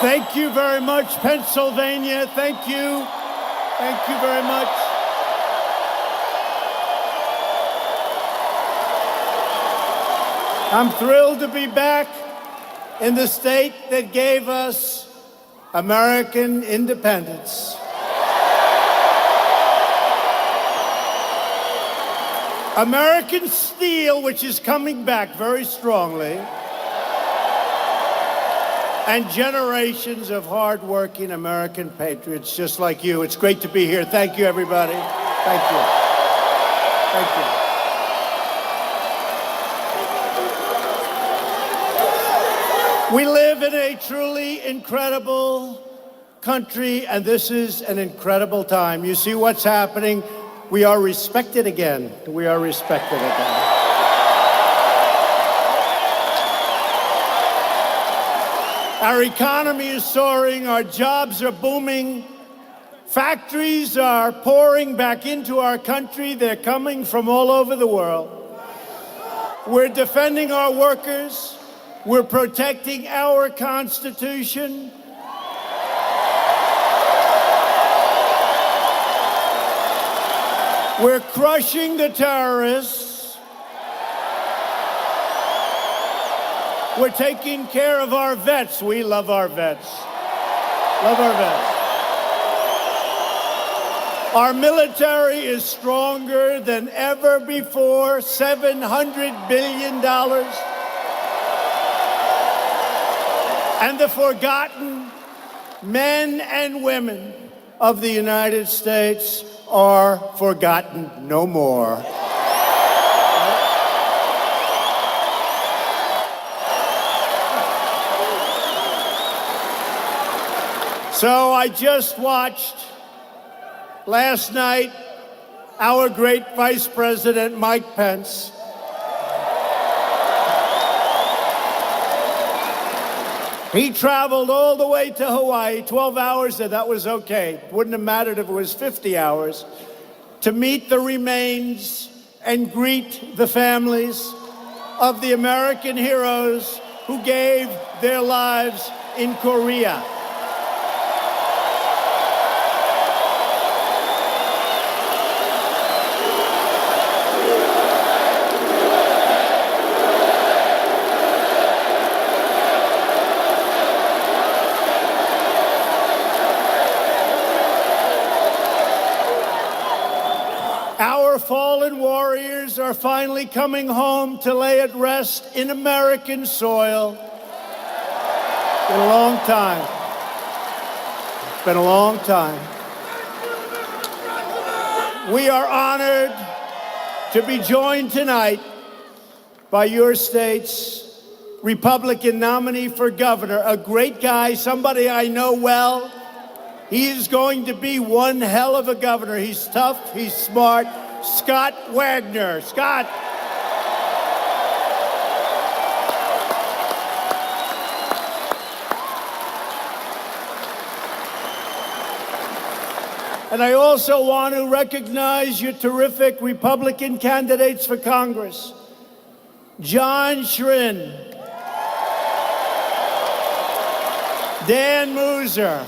Thank you very much, Pennsylvania. Thank you. Thank you very much. I'm thrilled to be back in the state that gave us American independence. American steel, which is coming back very strongly, and generations of hard-working American patriots just like you. It's great to be here. Thank you, everybody. Thank you. Thank you. We live in a truly incredible country, and this is an incredible time. You see what's happening? We are respected again. We are respected again. Our economy is soaring, our jobs are booming, factories are pouring back into our country, they're coming from all over the world. We're defending our workers, we're protecting our Constitution. We're crushing the terrorists. We're taking care of our vets. We love our vets. Love our vets. Our military is stronger than ever before, $700 billion. And the forgotten men and women of the United States are forgotten no more. So I just watched last night our great Vice President Mike Pence he traveled all the way to Hawaii, 12 hours, and that was okay. Wouldn't have mattered if it was 50 hours, to meet the remains and greet the families of the American heroes who gave their lives in Korea. Our fallen warriors are finally coming home to lay at rest in American soil. It's been a long time. It's been a long time. We are honored to be joined tonight by your state's Republican nominee for governor, a great guy, somebody I know well. He is going to be one hell of a governor. He's tough, he's smart. Scott Wagner. Scott. And I also want to recognize your terrific Republican candidates for Congress. John Schrin, Dan Mooser,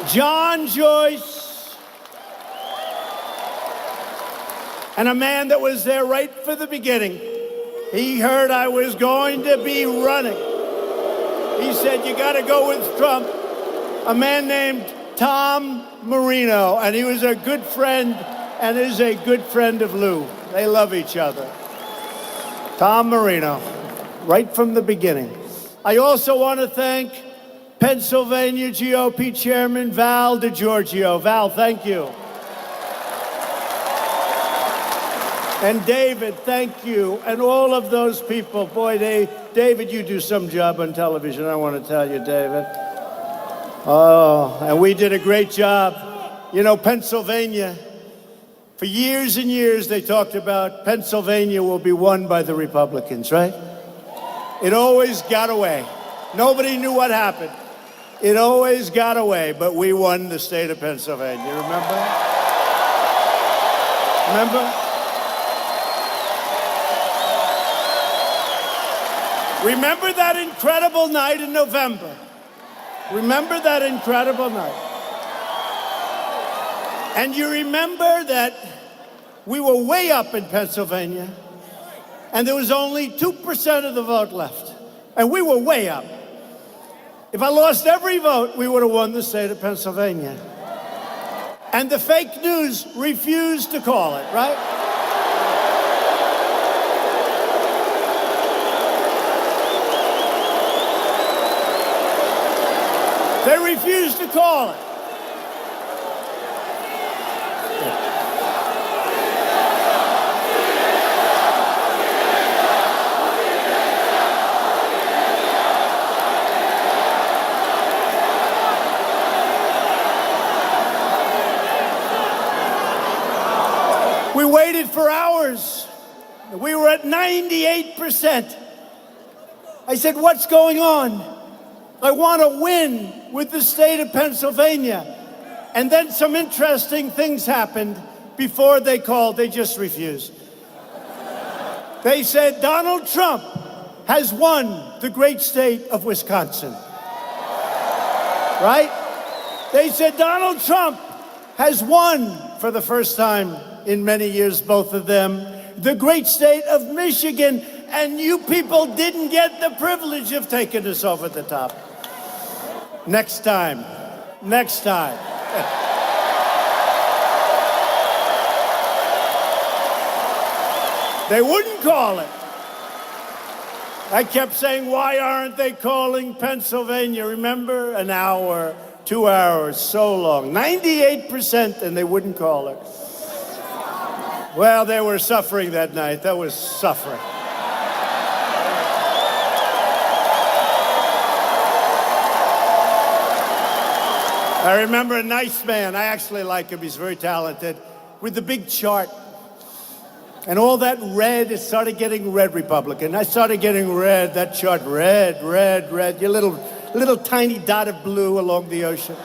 John Joyce, and a man that was there right from the beginning. He heard I was going to be running. He said, you got to go with Trump. A man named Tom Marino, and he was a good friend and is a good friend of Lou. They love each other. Tom Marino, right from the beginning. I also want to thank Pennsylvania GOP Chairman Val DeGiorgio. Val, thank you. And David, thank you. And all of those people. Boy, David, you do some job on television, I want to tell you, David. Oh, and we did a great job. You know, Pennsylvania, for years and years, they talked about Pennsylvania will be won by the Republicans, right? It always got away. Nobody knew what happened. It always got away, but we won the state of Pennsylvania, remember? Remember? Remember that incredible night in November? Remember that incredible night? And you remember that we were way up in Pennsylvania, and there was only 2% of the vote left. And we were way up. If I lost every vote, we would have won the state of Pennsylvania. And the fake news refused to call it, right? They refused to call it. We waited for hours. We were at 98%. I said, what's going on? I want to win with the state of Pennsylvania. And then some interesting things happened before they called. They just refused. They said, Donald Trump has won the great state of Wisconsin. Right? They said, Donald Trump has won for the first time in many years, both of them, the great state of Michigan, and you people didn't get the privilege of taking us over the top. Next time. Next time. They wouldn't call it. I kept saying, why aren't they calling Pennsylvania? Remember? An hour, 2 hours, so long. 98%, and they wouldn't call it. Well, they were suffering that night. That was suffering. I remember a nice man. I actually like him. He's very talented. With the big chart. And all that red, it started getting red Republican. I started getting red, that chart, red, red, red. Your little tiny dot of blue along the ocean.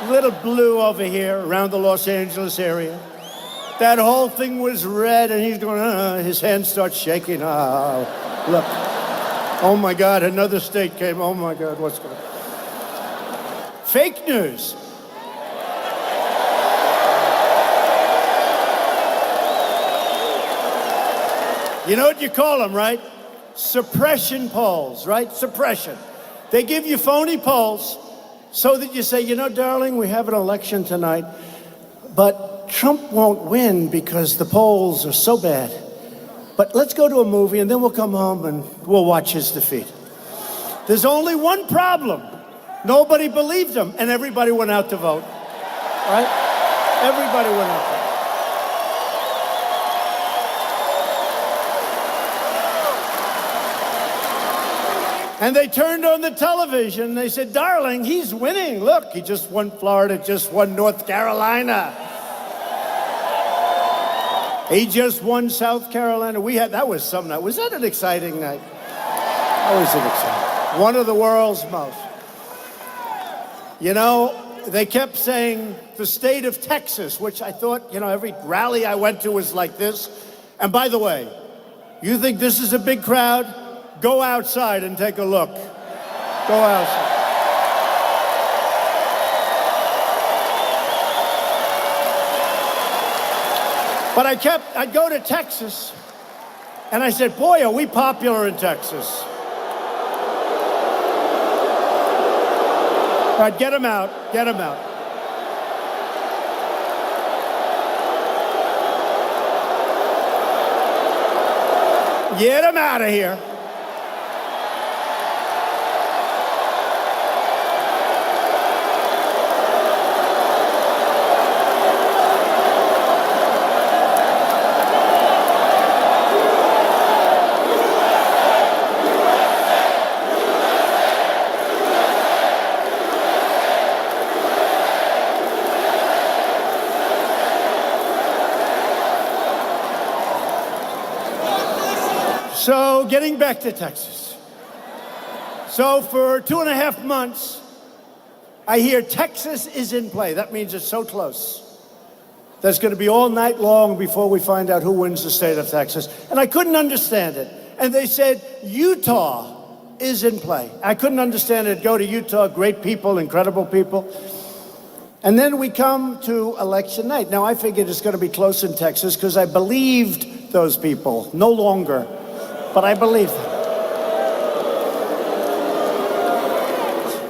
Little blue over here around the Los Angeles area. That whole thing was red, and he's going, his hand starts shaking. Look. Oh, my God, another state came. Oh, my God, what's going on? Fake news. You know what you call them, right? Suppression polls, right? Suppression. They give you phony polls so that you say, you know, darling, we have an election tonight, but Trump won't win because the polls are so bad. But let's go to a movie, and then we'll come home and we'll watch his defeat. There's only one problem. Nobody believed him, and everybody went out to vote. Right? Everybody went out to vote. And they turned on the television, and they said, darling, he's winning. Look, he just won Florida, just won North Carolina. He just won South Carolina. That was some night. Was that an exciting night? That was an exciting. One of the world's most. You know, they kept saying the state of Texas, which I thought, you know, every rally I went to was like this. And by the way, you think this is a big crowd? Go outside and take a look. Go outside. But I'd go to Texas, and I said, boy, are we popular in Texas. All right, get him out, get him out. Get him out of here. So, getting back to Texas. So, for 2.5 months, I hear Texas is in play. That means it's so close. That's going to be all night long before we find out who wins the state of Texas. And I couldn't understand it. and they said, Utah is in play. I couldn't understand it. Go to Utah, great people, incredible people. And then we come to election night. Now, I figured it's going to be close in Texas because I believed those people. No longer, but I believed them.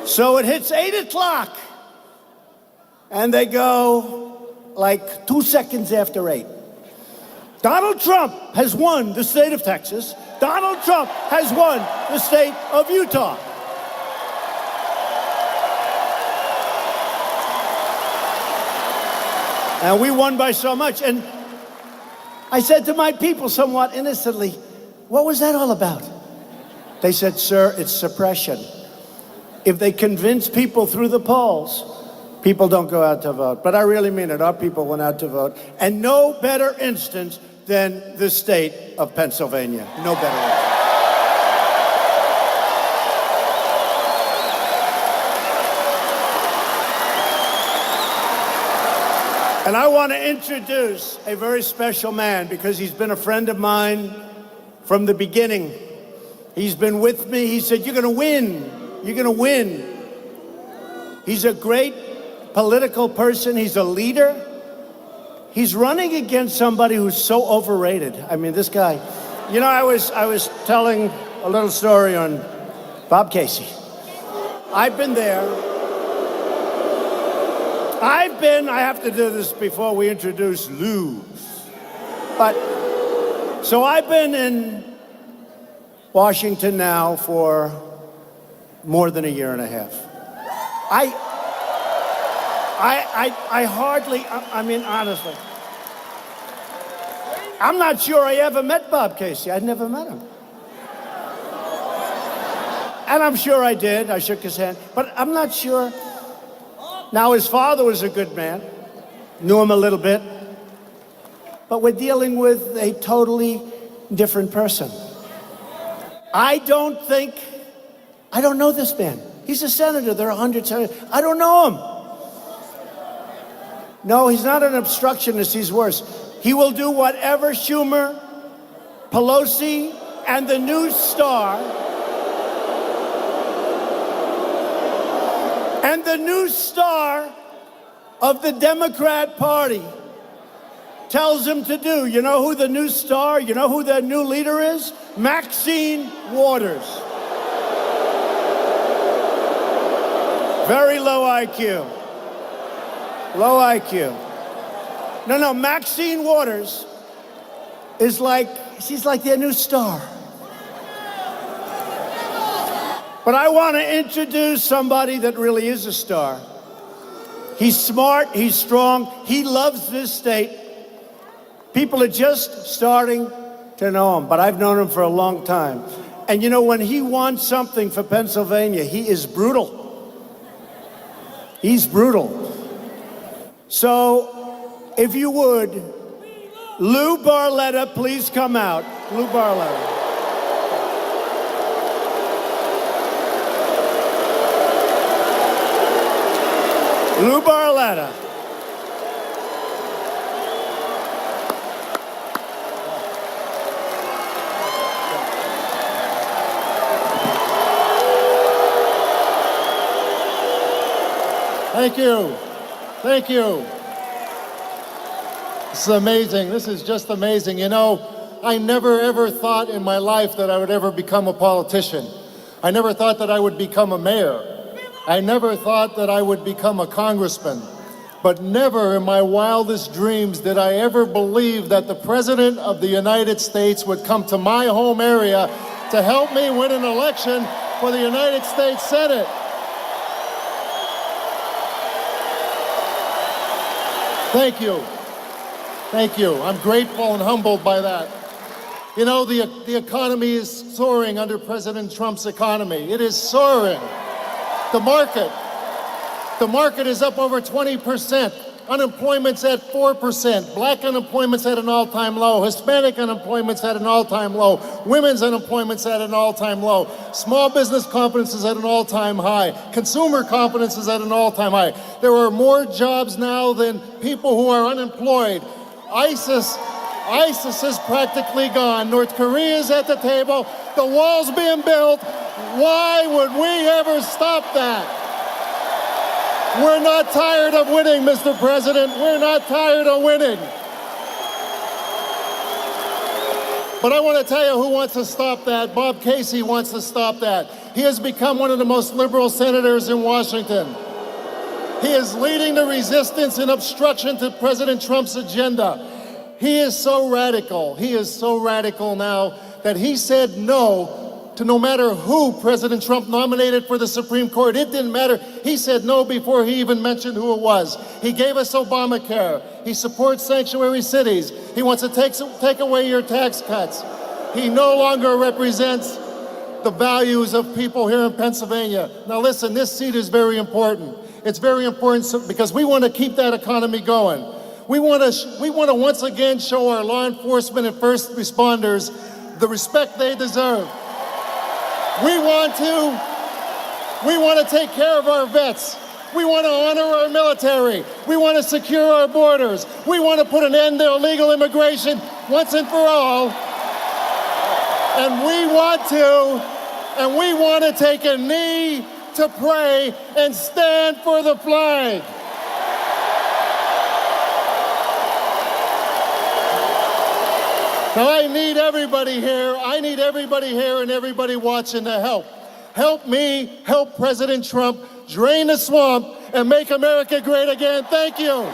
So it hits 8 o'clock, and they go like 2 seconds after 8. Donald Trump has won the state of Texas. Donald Trump has won the state of Utah. And we won by so much. And I said to my people somewhat innocently, what was that all about? They said, sir, it's suppression. If they convince people through the polls, people don't go out to vote. But I really mean it. Our people went out to vote. And no better instance than the state of Pennsylvania. No better instance. And I want to introduce a very special man because he's been a friend of mine from the beginning. He's been with me. He said, you're going to win. You're going to win. He's a great political person. He's a leader. He's running against somebody who's so overrated. I mean, this guy. You know, I was telling a little story on Bob Casey. I've been there. I have to do this before we introduce Lou. So I've been in Washington now for more than a year and a half. I hardly, I mean, honestly, I'm not sure I ever met Bob Casey. I'd never met him. And I'm sure I did. I shook his hand. But I'm not sure. Now, his father was a good man. Knew him a little bit. But we're dealing with a totally different person. I don't know this man. He's a senator. There are 100 senators. I don't know him. No, he's not an obstructionist. He's worse. He will do whatever Schumer, Pelosi, and the new star, of the Democrat Party tells him to do. You know who the new star, you know who their new leader is? Maxine Waters. Very low IQ. Low IQ. No, Maxine Waters is she's like their new star. But I want to introduce somebody that really is a star. He's smart, he's strong, he loves this state. People are just starting to know him, but I've known him for a long time. And you know, when he wants something for Pennsylvania, he is brutal. He's brutal. So, if you would, Lou Barletta, please come out. Lou Barletta. Lou Barletta. Thank you. Thank you. This is amazing. This is just amazing. You know, I never ever thought in my life that I would ever become a politician. I never thought that I would become a mayor. I never thought that I would become a congressman. But never in my wildest dreams did I ever believe that the President of the United States would come to my home area to help me win an election for the United States Senate. Thank you. Thank you. I'm grateful and humbled by that. You know, the economy is soaring under President Trump's economy. It is soaring. The market is up over 20%. Unemployment's at 4%. Black unemployment's at an all-time low. Hispanic unemployment's at an all-time low. Women's unemployment's at an all-time low. Small business confidence is at an all-time high. Consumer confidence is at an all-time high. There are more jobs now than people who are unemployed. ISIS ISIS is practically gone. North Korea is at the table. The wall's being built. Why would we ever stop that? We're not tired of winning, Mr. President. We're not tired of winning. But I want to tell you who wants to stop that. Bob Casey wants to stop that. He has become one of the most liberal senators in Washington. He is leading the resistance and obstruction to President Trump's agenda. He is so radical. He is so radical now that he said no to no matter who President Trump nominated for the Supreme Court. It didn't matter. He said no before he even mentioned who it was. He gave us Obamacare. He supports sanctuary cities. He wants to take away your tax cuts. He no longer represents the values of people here in Pennsylvania. Now listen, this seat is very important. It's very important because we want to keep that economy going. We want to once again show our law enforcement and first responders the respect they deserve. We want to take care of our vets. We want to honor our military. We want to secure our borders. We want to put an end to illegal immigration once and for all. And we want to take a knee to pray and stand for the flag. Now I need everybody here and everybody watching to help. Help me help President Trump drain the swamp and make America great again. Thank you.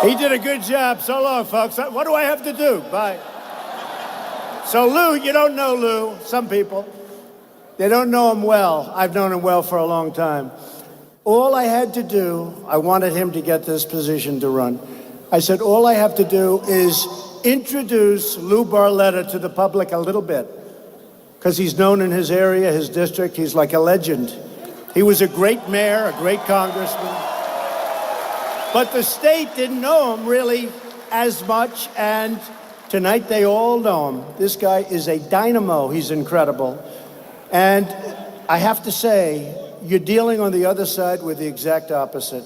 He did a good job. So long, folks. What do I have to do? Bye. So Lou, you don't know Lou. Some people, they don't know him well. I've known him well for a long time. All I had to do, I wanted him to get this position to run. I said, all I have to do is introduce Lou Barletta to the public a little bit. Because he's known in his area, his district. He's like a legend. He was a great mayor, a great congressman. But the state didn't know him really as much, and tonight they all know him. This guy is a dynamo. He's incredible. And I have to say, you're dealing on the other side with the exact opposite.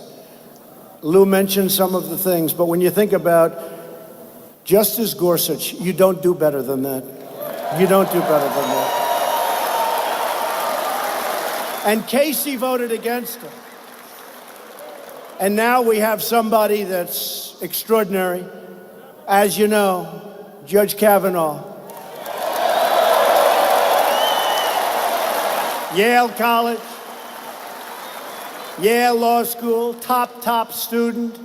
Lou mentioned some of the things, but when you think about Justice Gorsuch, you don't do better than that. You don't do better than that. And Casey voted against him. And now we have somebody that's extraordinary. As you know, Judge Kavanaugh. Yale College, Yale Law School, top student,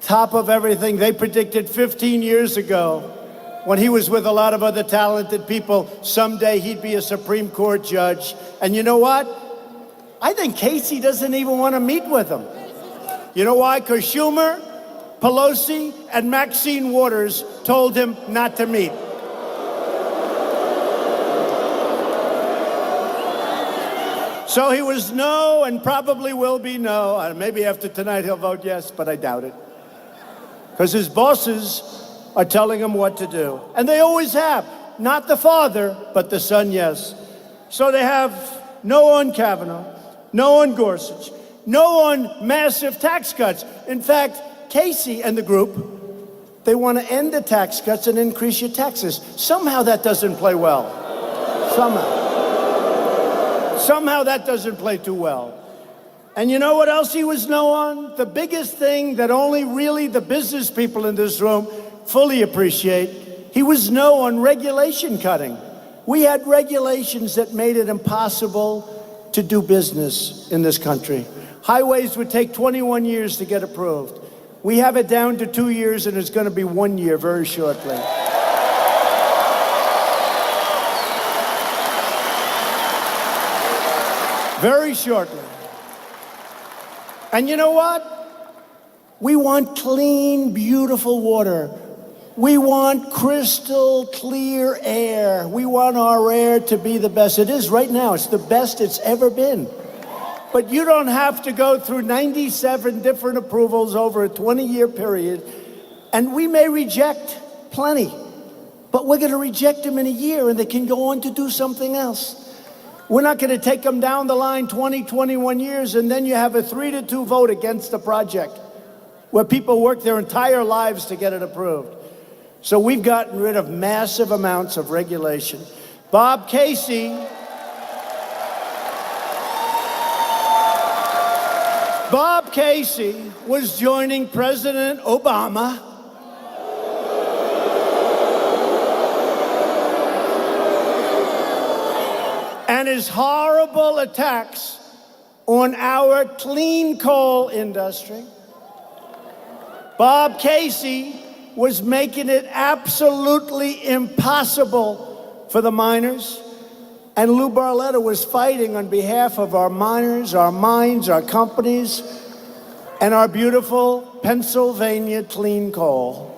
top of everything. They predicted 15 years ago, when he was with a lot of other talented people, someday he'd be a Supreme Court judge. And you know what? I think Casey doesn't even want to meet with him. You know why? Because Schumer, Pelosi, and Maxine Waters told him not to meet. So he was no, and probably will be no. Maybe after tonight he'll vote yes, but I doubt it. Because his bosses are telling him what to do. And they always have. Not the father, but the son, yes. So they have no on Kavanaugh, no on Gorsuch, no on massive tax cuts. In fact, Casey and the group, they want to end the tax cuts and increase your taxes. Somehow that doesn't play well. Somehow that doesn't play too well. And you know what else he was no on? The biggest thing that only really the business people in this room fully appreciate, he was no on regulation cutting. We had regulations that made it impossible to do business in this country. Highways would take 21 years to get approved. We have it down to 2 years, and it's going to be 1 year very shortly. Very shortly. And you know what? We want clean, beautiful water. We want crystal clear air. We want our air to be the best. It is right now. It's the best it's ever been. But you don't have to go through 97 different approvals over a 20-year period. And we may reject plenty, but we're going to reject them in a year and they can go on to do something else. We're not going to take them down the line 20, 21 years, and then you have a 3-2 vote against the project where people work their entire lives to get it approved. So we've gotten rid of massive amounts of regulation. Bob Casey was joining President Obama and his horrible attacks on our clean coal industry. Bob Casey was making it absolutely impossible for the miners. And Lou Barletta was fighting on behalf of our miners, our mines, our companies, and our beautiful Pennsylvania clean coal.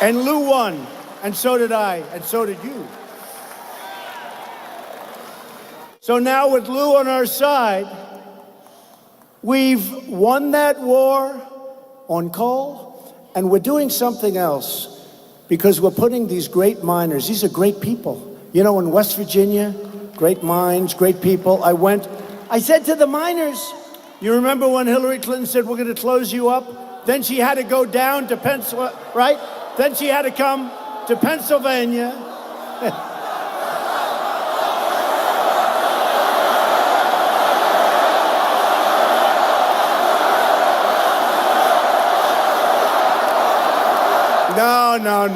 And Lou won, and so did I, and so did you. So now with Lou on our side, we've won that war on coal, and we're doing something else. Because we're putting these great miners, these are great people. You know, in West Virginia, great mines, great people. I said to the miners, you remember when Hillary Clinton said, we're going to close you up? Then she had to go down to Pennsylvania, right? Then she had to come to Pennsylvania.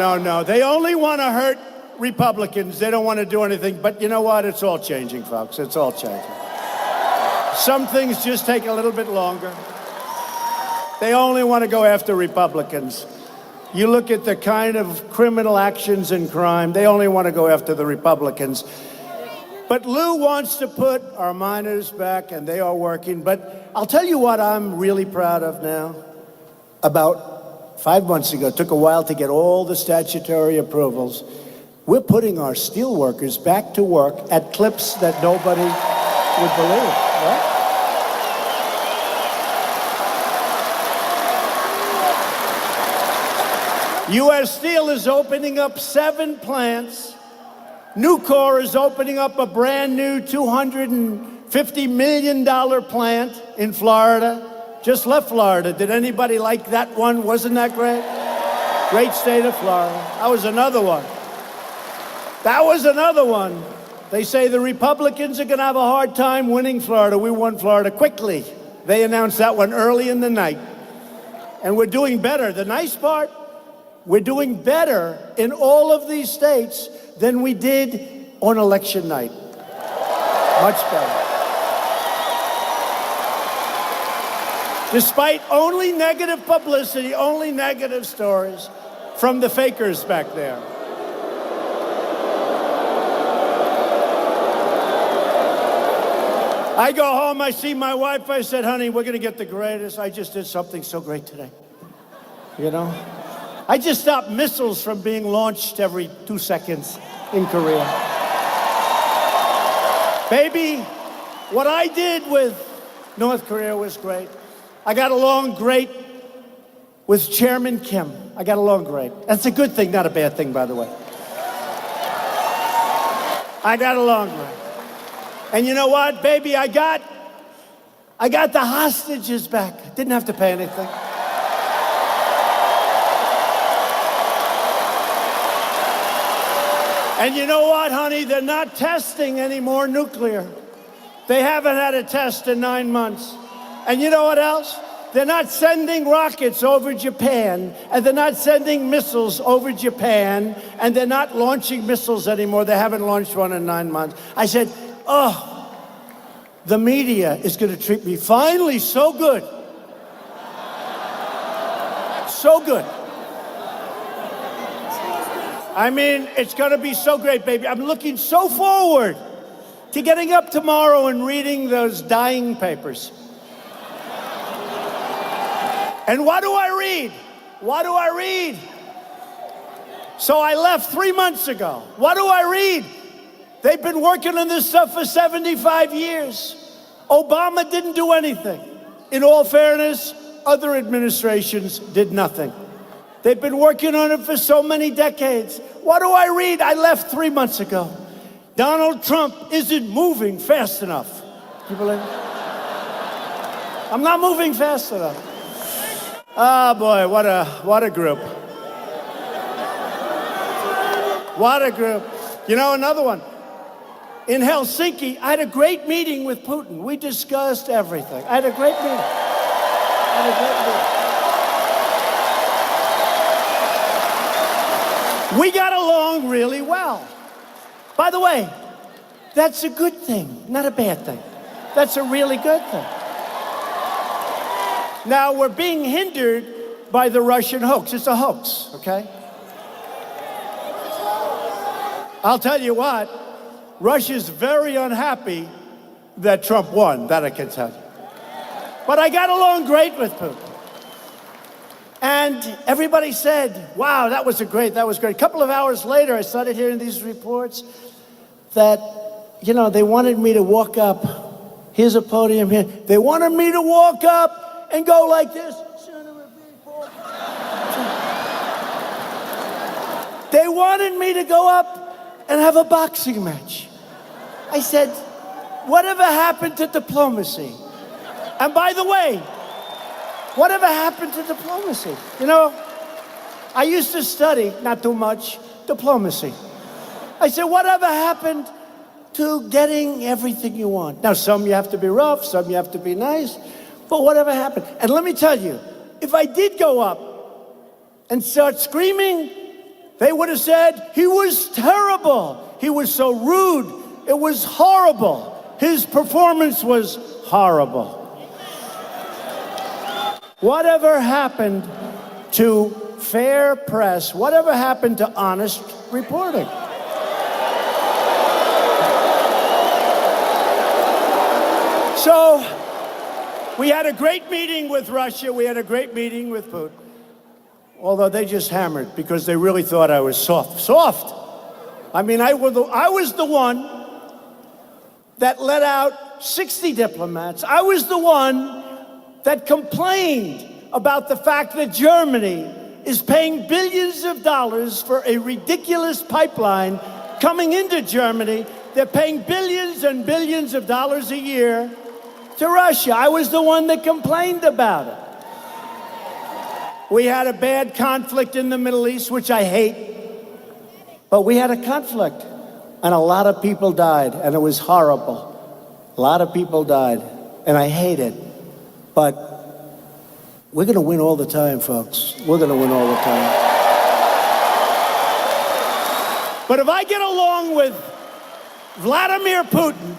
No. They only want to hurt Republicans. They don't want to do anything. But you know what? It's all changing, folks. It's all changing. Some things just take a little bit longer. They only want to go after Republicans. You look at the kind of criminal actions and crime, they only want to go after the Republicans. But Lou wants to put our miners back, and they are working. But I'll tell you what I'm really proud of now. About 5 months ago, it took a while to get all the statutory approvals. We're putting our steel workers back to work at clips that nobody would believe, right? U.S. Steel is opening up 7 plants. Nucor is opening up a brand new $250 million plant in Florida. Just left Florida. Did anybody like that one? Wasn't that great? Great state of Florida. That was another one. They say the Republicans are going to have a hard time winning Florida. We won Florida quickly. They announced that one early in the night. And we're doing better. The nice part, we're doing better in all of these states than we did on election night. Much better. Despite only negative publicity, only negative stories from the fakers back there. I go home, I see my wife, I said, honey, we're going to get the greatest. I just did something so great today. You know? I just stopped missiles from being launched every 2 seconds in Korea. Baby, what I did with North Korea was great. I got along great with Chairman Kim. I got along great. That's a good thing, not a bad thing, by the way. I got along great. And you know what, baby? I got the hostages back. Didn't have to pay anything. And you know what, honey? They're not testing any more nuclear. They haven't had a test in 9 months. And you know what else? They're not sending rockets over Japan, and they're not sending missiles over Japan, and they're not launching missiles anymore. They haven't launched one in 9 months. I said, oh, the media is going to treat me finally so good. So good. I mean, it's going to be so great, baby. I'm looking so forward to getting up tomorrow and reading those dying papers. And what do I read? What do I read? So I left 3 months ago. What do I read? They've been working on this stuff for 75 years. Obama didn't do anything. In all fairness, other administrations did nothing. They've been working on it for so many decades. What do I read? I left 3 months ago. Donald Trump isn't moving fast enough. You believe it? I'm not moving fast enough. Oh boy, what a group. What a group. You know, another one. In Helsinki, I had a great meeting with Putin. We discussed everything. I had a great meeting. We got along really well. By the way, that's a good thing, not a bad thing. That's a really good thing. Now, we're being hindered by the Russian hoax. It's a hoax, okay? I'll tell you what, Russia's very unhappy that Trump won, that I can tell you. But I got along great with Putin. And everybody said, wow, that was great. A couple of hours later, I started hearing these reports that, you know, they wanted me to walk up. Here's a podium here. They wanted me to walk up and go like this. They wanted me to go up and have a boxing match. I said, whatever happened to diplomacy? And by the way, whatever happened to diplomacy? You know, I used to study, not too much, diplomacy. I said, whatever happened to getting everything you want? Now, some you have to be rough, some you have to be nice, but whatever happened? And let me tell you, if I did go up and start screaming, they would have said, he was terrible. He was so rude. It was horrible. His performance was horrible. Whatever happened to fair press? Whatever happened to honest reporting? So, we had a great meeting with Russia. We had a great meeting with Putin. Although they just hammered because they really thought I was soft. Soft! I mean, I was the one that let out 60 diplomats. I was the one that complained about the fact that Germany is paying billions of dollars for a ridiculous pipeline coming into Germany. They're paying billions and billions of dollars a year to Russia. I was the one that complained about it. We had a bad conflict in the Middle East, which I hate. But we had a conflict, and a lot of people died, and it was horrible. A lot of people died, and I hate it. But we're going to win all the time, folks. We're going to win all the time. But if I get along with Vladimir Putin,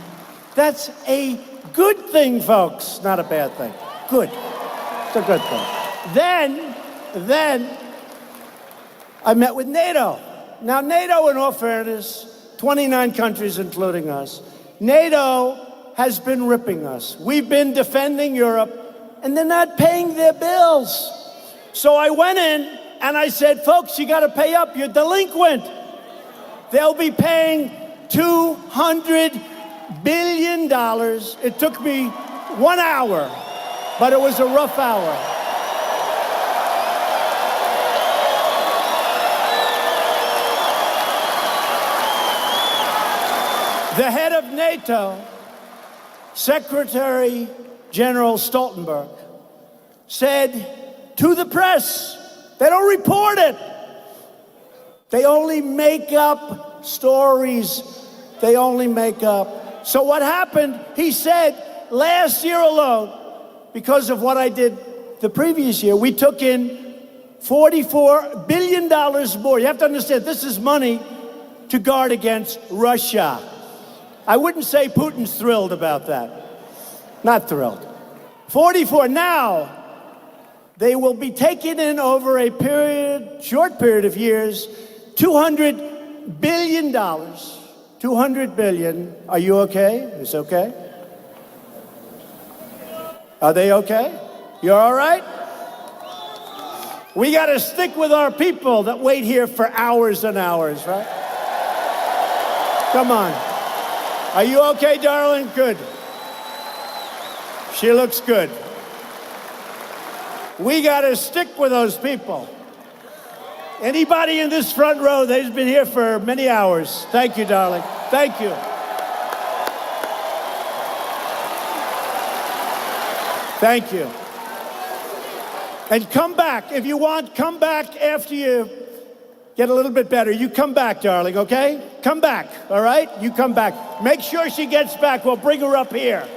that's a good thing, folks, not a bad thing. Good. It's a good thing. Then I met with NATO. Now, NATO, in all fairness, 29 countries, including us, NATO has been ripping us. We've been defending Europe, and they're not paying their bills. So I went in and I said, folks, you got to pay up. You're delinquent. They'll be paying $200 billion. It took me 1 hour, but it was a rough hour. The head of NATO, Secretary General Stoltenberg, said to the press, they don't report it. They only make up stories. They only make up. So what happened, he said, last year alone, because of what I did the previous year, we took in $44 billion more. You have to understand, this is money to guard against Russia. I wouldn't say Putin's thrilled about that. Not thrilled. 44. Now, they will be taking in over a short period of years, $200 billion. $200 billion. Are you okay? Is okay? Are they okay? You're all right? We got to stick with our people that wait here for hours and hours, right? Come on. Are you okay, darling? Good. She looks good. We got to stick with those people. Anybody in this front row, they've been here for many hours. Thank you, darling. Thank you. Thank you. And come back. If you want, come back after you get a little bit better. You come back, darling, okay? Come back, all right? You come back. Make sure she gets back. We'll bring her up here.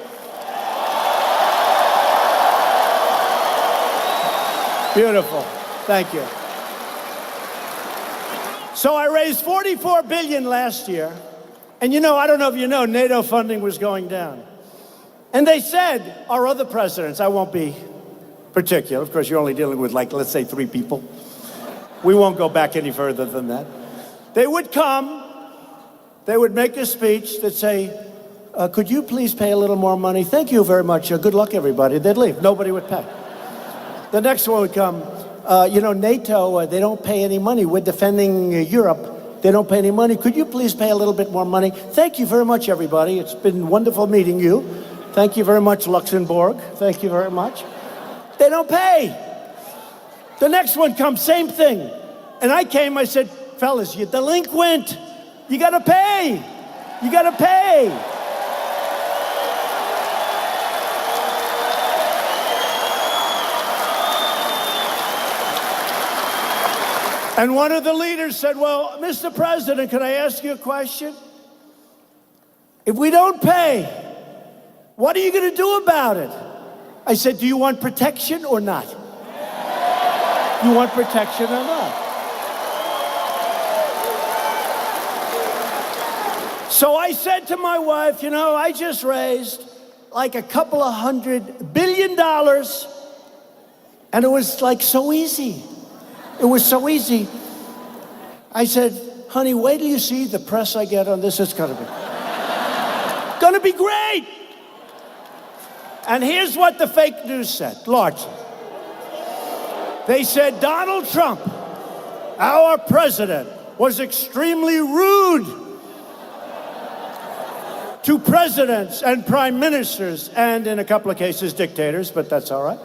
Beautiful. Thank you. So I raised $44 billion last year. And you know, I don't know if you know, NATO funding was going down. And they said, our other presidents, I won't be particular. Of course, you're only dealing with, like, let's say 3 people. We won't go back any further than that. They would come, they would make a speech that say, could you please pay a little more money? Thank you very much. Good luck, everybody. They'd leave. Nobody would pay. The next one would come, you know, NATO, they don't pay any money. We're defending Europe. They don't pay any money. Could you please pay a little bit more money? Thank you very much, everybody. It's been wonderful meeting you. Thank you very much, Luxembourg. Thank you very much. They don't pay. The next one comes, same thing. And I came, I said, fellas, you're delinquent. You gotta pay. You gotta pay. And one of the leaders said, well, Mr. President, can I ask you a question? If we don't pay, what are you going to do about it? I said, do you want protection or not? You want protection or not? So I said to my wife, you know, I just raised like a couple of $100 billion, and it was like so easy. It was so easy. I said, honey, wait till you see the press I get on this. It's gonna be great. And here's what the fake news said, largely. They said Donald Trump, our president, was extremely rude to presidents and prime ministers, and in a couple of cases, dictators, but that's all right.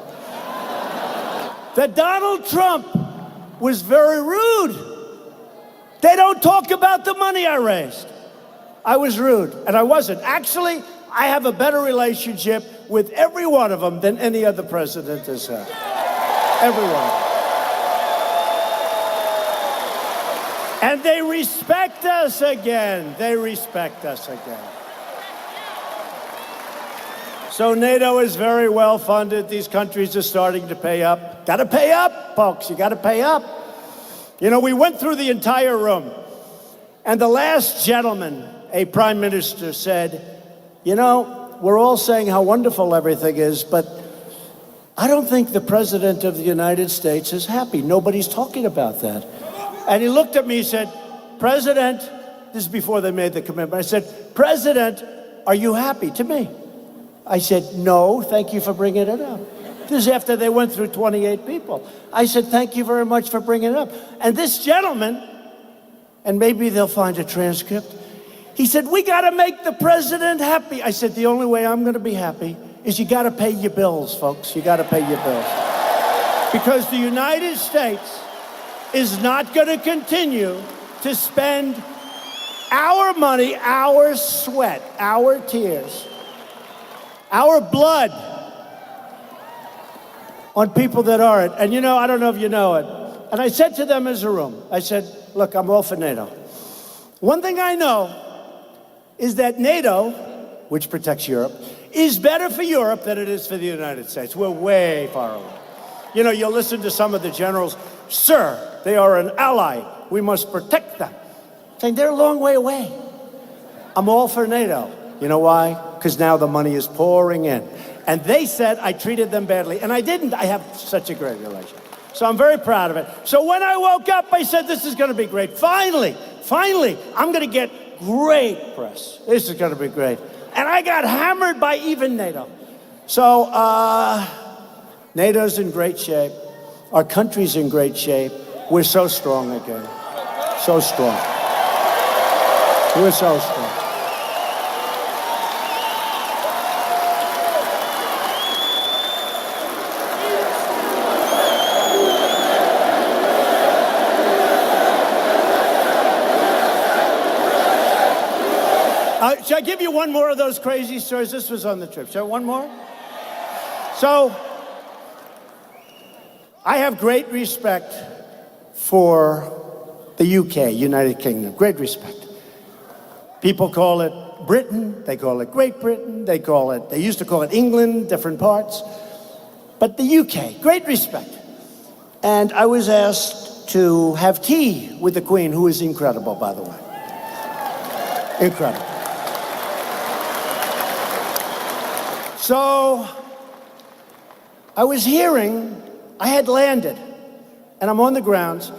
That Donald Trump was very rude. They don't talk about the money I raised. I was rude, and I wasn't. Actually, I have a better relationship with every one of them than any other president has had. Every one. And they respect us again. They respect us again. So NATO is very well funded. These countries are starting to pay up. Got to pay up, folks. You got to pay up. You know, we went through the entire room, and the last gentleman, a prime minister, said, you know, we're all saying how wonderful everything is, but I don't think the president of the United States is happy. Nobody's talking about that. And he looked at me and said, President, this is before they made the commitment. I said, President, are you happy? To me. I said, no, thank you for bringing it up. This is after they went through 28 people. I said, thank you very much for bringing it up. And this gentleman, and maybe they'll find a transcript, he said, we got to make the president happy. I said, the only way I'm going to be happy is you got to pay your bills, folks. You got to pay your bills. Because the United States is not going to continue to spend our money, our sweat, our tears, our blood on people that aren't. And you know, I don't know if you know it. And I said to them as a room, I said, look, I'm all for NATO. One thing I know is that NATO, which protects Europe, is better for Europe than it is for the United States. We're way far away. You know, you'll listen to some of the generals, sir, they are an ally. We must protect them. Saying they're a long way away. I'm all for NATO. You know why? Because now the money is pouring in. And they said I treated them badly. And I didn't. I have such a great relationship. So I'm very proud of it. So when I woke up, I said, this is going to be great. Finally, I'm going to get great press. This is going to be great. And I got hammered by even NATO. So NATO's in great shape. Our country's in great shape. We're so strong again. So strong. We're so strong. Should I give you one more of those crazy stories? This was on the trip. Should I one more? So, I have great respect for the UK, United Kingdom. Great respect. People call it Britain, they call it Great Britain, they used to call it England, different parts. But the UK, great respect. And I was asked to have tea with the Queen, who is incredible, by the way. Incredible. So, I was hearing, I had landed, and I'm on the grounds,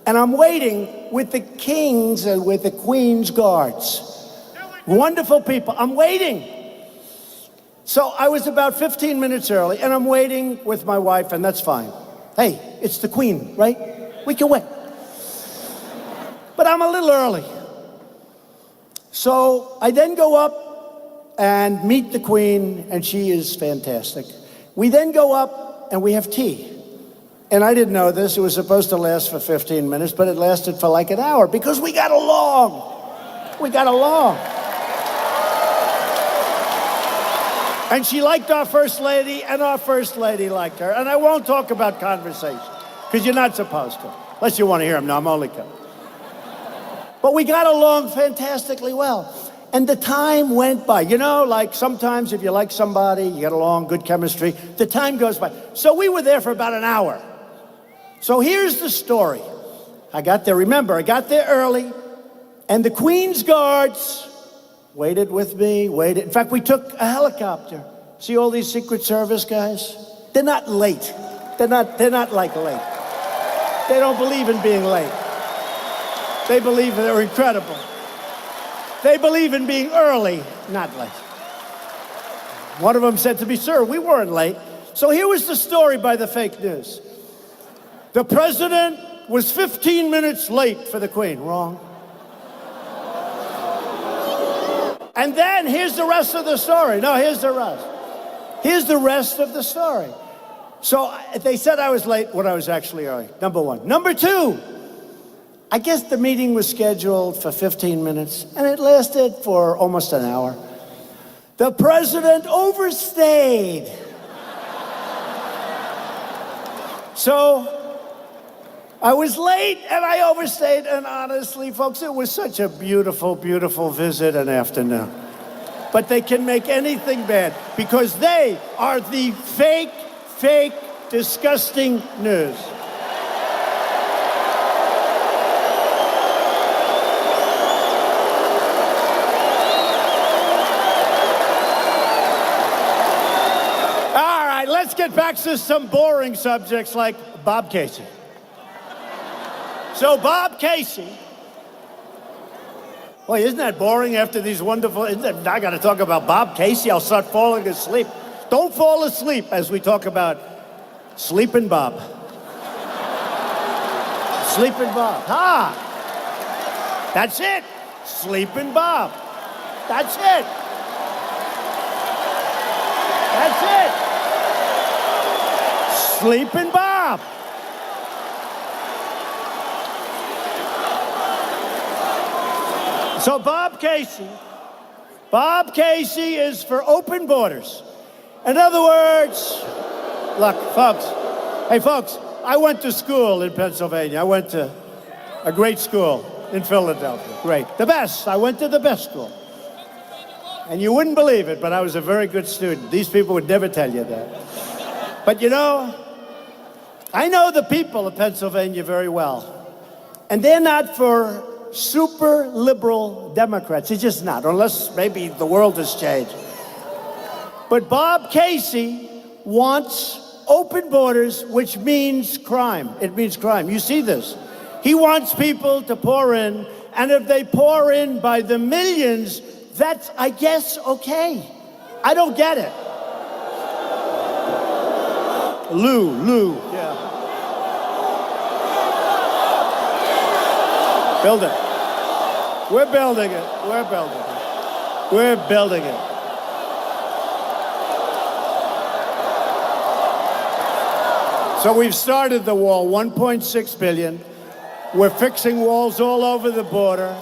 and I'm waiting with the King's and with the Queen's guards. Wonderful people. I'm waiting. So I was about 15 minutes early, and I'm waiting with my wife, and that's fine. Hey, it's the Queen, right? We can wait. But I'm a little early. So I then go up and meet the Queen, and she is fantastic. We then go up and we have tea. And I didn't know this. It was supposed to last for 15 minutes, but it lasted for like an hour because we got along. We got along. And she liked our First Lady, and our First Lady liked her. And I won't talk about conversation, because you're not supposed to, unless you want to hear them. No, I'm only kidding. But we got along fantastically well. And the time went by. You know, like sometimes if you like somebody, you get along, good chemistry, the time goes by. So we were there for about an hour. So here's the story. I got there, remember, I got there early, and the Queen's guards waited with me, In fact, we took a helicopter. See all these Secret Service guys? They're not late. They're not like late. They don't believe in being late. They believe they're incredible. They believe in being early, not late. One of them said to me, sir, we weren't late. So here was the story by the fake news. The president was 15 minutes late for the Queen. Wrong. And then here's the rest of the story. No, here's the rest. Here's the rest of the story. So they said I was late when I was actually early, number one. Number two, I guess the meeting was scheduled for 15 minutes, and it lasted for almost an hour. The president overstayed. So I was late, and I overstayed, and honestly, folks, it was such a beautiful, beautiful visit and afternoon. But they can make anything bad, because they are the fake, disgusting news. All right, let's get back to some boring subjects like Bob Casey. So Bob Casey, boy, isn't that boring after these wonderful, I got to talk about Bob Casey, I'll start falling asleep. Don't fall asleep as we talk about Sleepin' Bob. Sleepin' Bob, that's it, Sleepin' Bob, that's it. Sleepin' Bob. So Bob Casey is for open borders. In other words, look, folks, I went to school in Pennsylvania. I went to a great school in Philadelphia. Great. The best. I went to the best school. And you wouldn't believe it, but I was a very good student. These people would never tell you that. But you know, I know the people of Pennsylvania very well. And they're not for super liberal Democrats. It's just not, unless maybe the world has changed. But Bob Casey wants open borders, which means crime. It means crime. You see this. He wants people to pour in, and if they pour in by the millions, that's, I guess, okay. I don't get it. Lou, yeah. Build it. We're building it. So we've started the wall, 1.6 billion. We're fixing walls all over the border.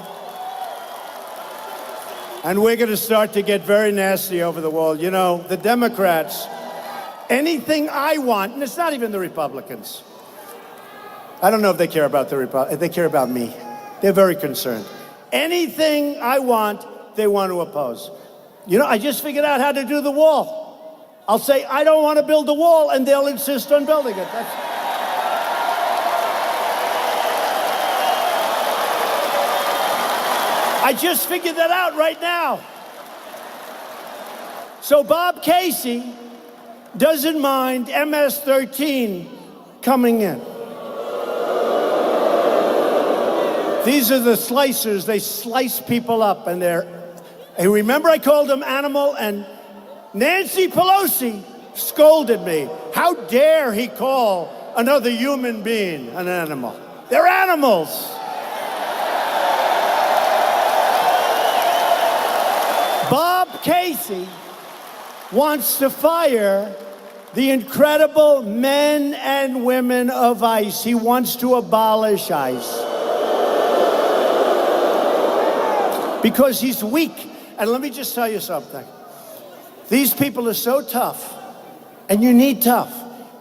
And we're going to start to get very nasty over the wall. You know, the Democrats, anything I want, and it's not even the Republicans. I don't know if they care about the Republicans. They care about me. They're very concerned. Anything I want, they want to oppose. You know, I just figured out how to do the wall. I'll say, I don't want to build the wall, and they'll insist on building it. I just figured that out right now. So Bob Casey doesn't mind MS-13 coming in. These are the slicers. They slice people up, and hey, remember I called them animal, and Nancy Pelosi scolded me. How dare he call another human being an animal? They're animals. Bob Casey wants to fire the incredible men and women of ICE. He wants to abolish ICE. Because he's weak. And let me just tell you something. These people are so tough, and you need tough,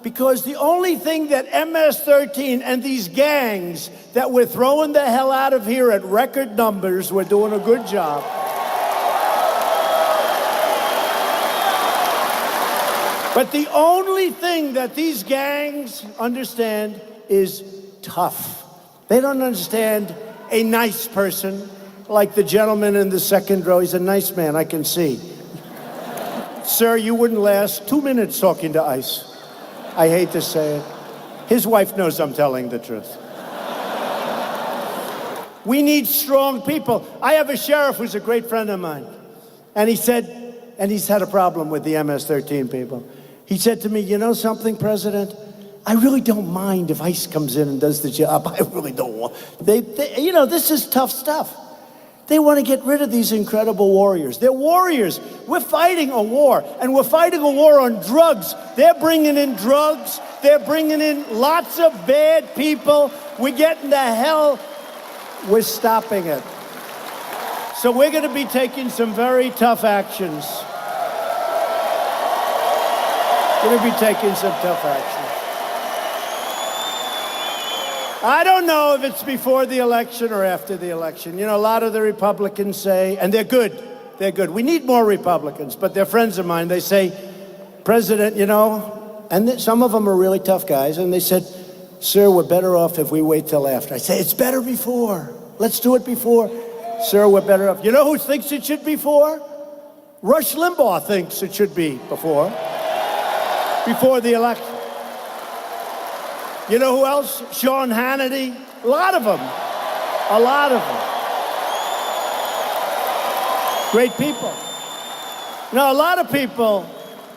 because the only thing that MS-13 and these gangs that we're throwing the hell out of here at record numbers, we're doing a good job. But the only thing that these gangs understand is tough. They don't understand a nice person, like the gentleman in the second row. He's a nice man, I can see. Sir, you wouldn't last 2 minutes talking to ICE. I hate to say it. His wife knows I'm telling the truth. We need strong people. I have a sheriff who's a great friend of mine. And he said, and he's had a problem with the MS-13 people. He said to me, you know something, President? I really don't mind if ICE comes in and does the job. I really don't want. You know, this is tough stuff. They want to get rid of these incredible warriors. They're warriors. We're fighting a war, and we're fighting a war on drugs. They're bringing in drugs. They're bringing in lots of bad people. We're getting the hell. We're stopping it. So we're going to be taking some very tough actions. We're going to be taking some tough actions. I don't know if it's before the election or after the election. You know, a lot of the Republicans say, and they're good, we need more Republicans, but they're friends of mine. They say, President, you know, and some of them are really tough guys, and they said, sir, we're better off if we wait till after. I say, it's better before. Let's do it before. Sir, we're better off. You know who thinks it should be before? Rush Limbaugh thinks it should be before the election. You know who else? Sean Hannity. A lot of them. Great people. Now, a lot of people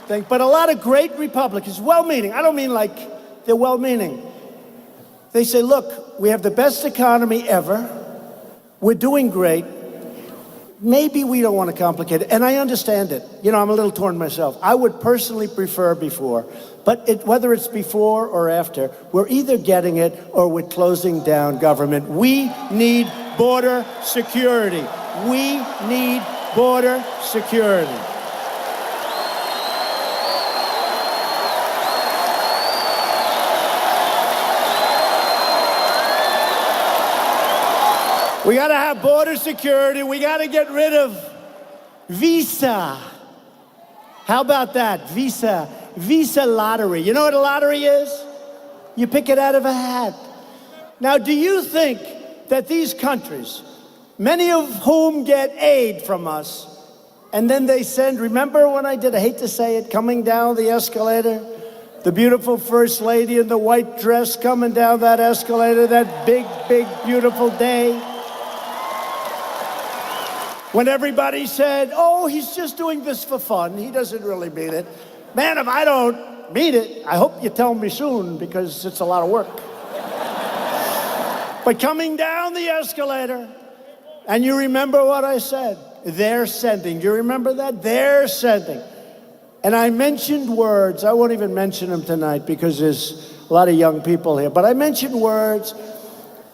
think, but a lot of great Republicans, well-meaning. I don't mean like they're well-meaning. They say, look, we have the best economy ever. We're doing great. Maybe we don't want to complicate it. And I understand it. You know, I'm a little torn myself. I would personally prefer before. But whether it's before or after, we're either getting it or we're closing down government. We need border security. We need border security. We got to have border security. We got to get rid of Visa. How about that? Visa lottery. You know what a lottery is? You pick it out of a hat. Now, do you think that these countries, many of whom get aid from us, and then they send, remember when I hate to say it, coming down the escalator, the beautiful First Lady in the white dress coming down that escalator, that big, beautiful day, when everybody said, oh, he's just doing this for fun. He doesn't really mean it. Man, if I don't mean it, I hope you tell me soon, because it's a lot of work. But coming down the escalator, and you remember what I said, they're sending. Do you remember that? They're sending. And I mentioned words. I won't even mention them tonight because there's a lot of young people here. But I mentioned words,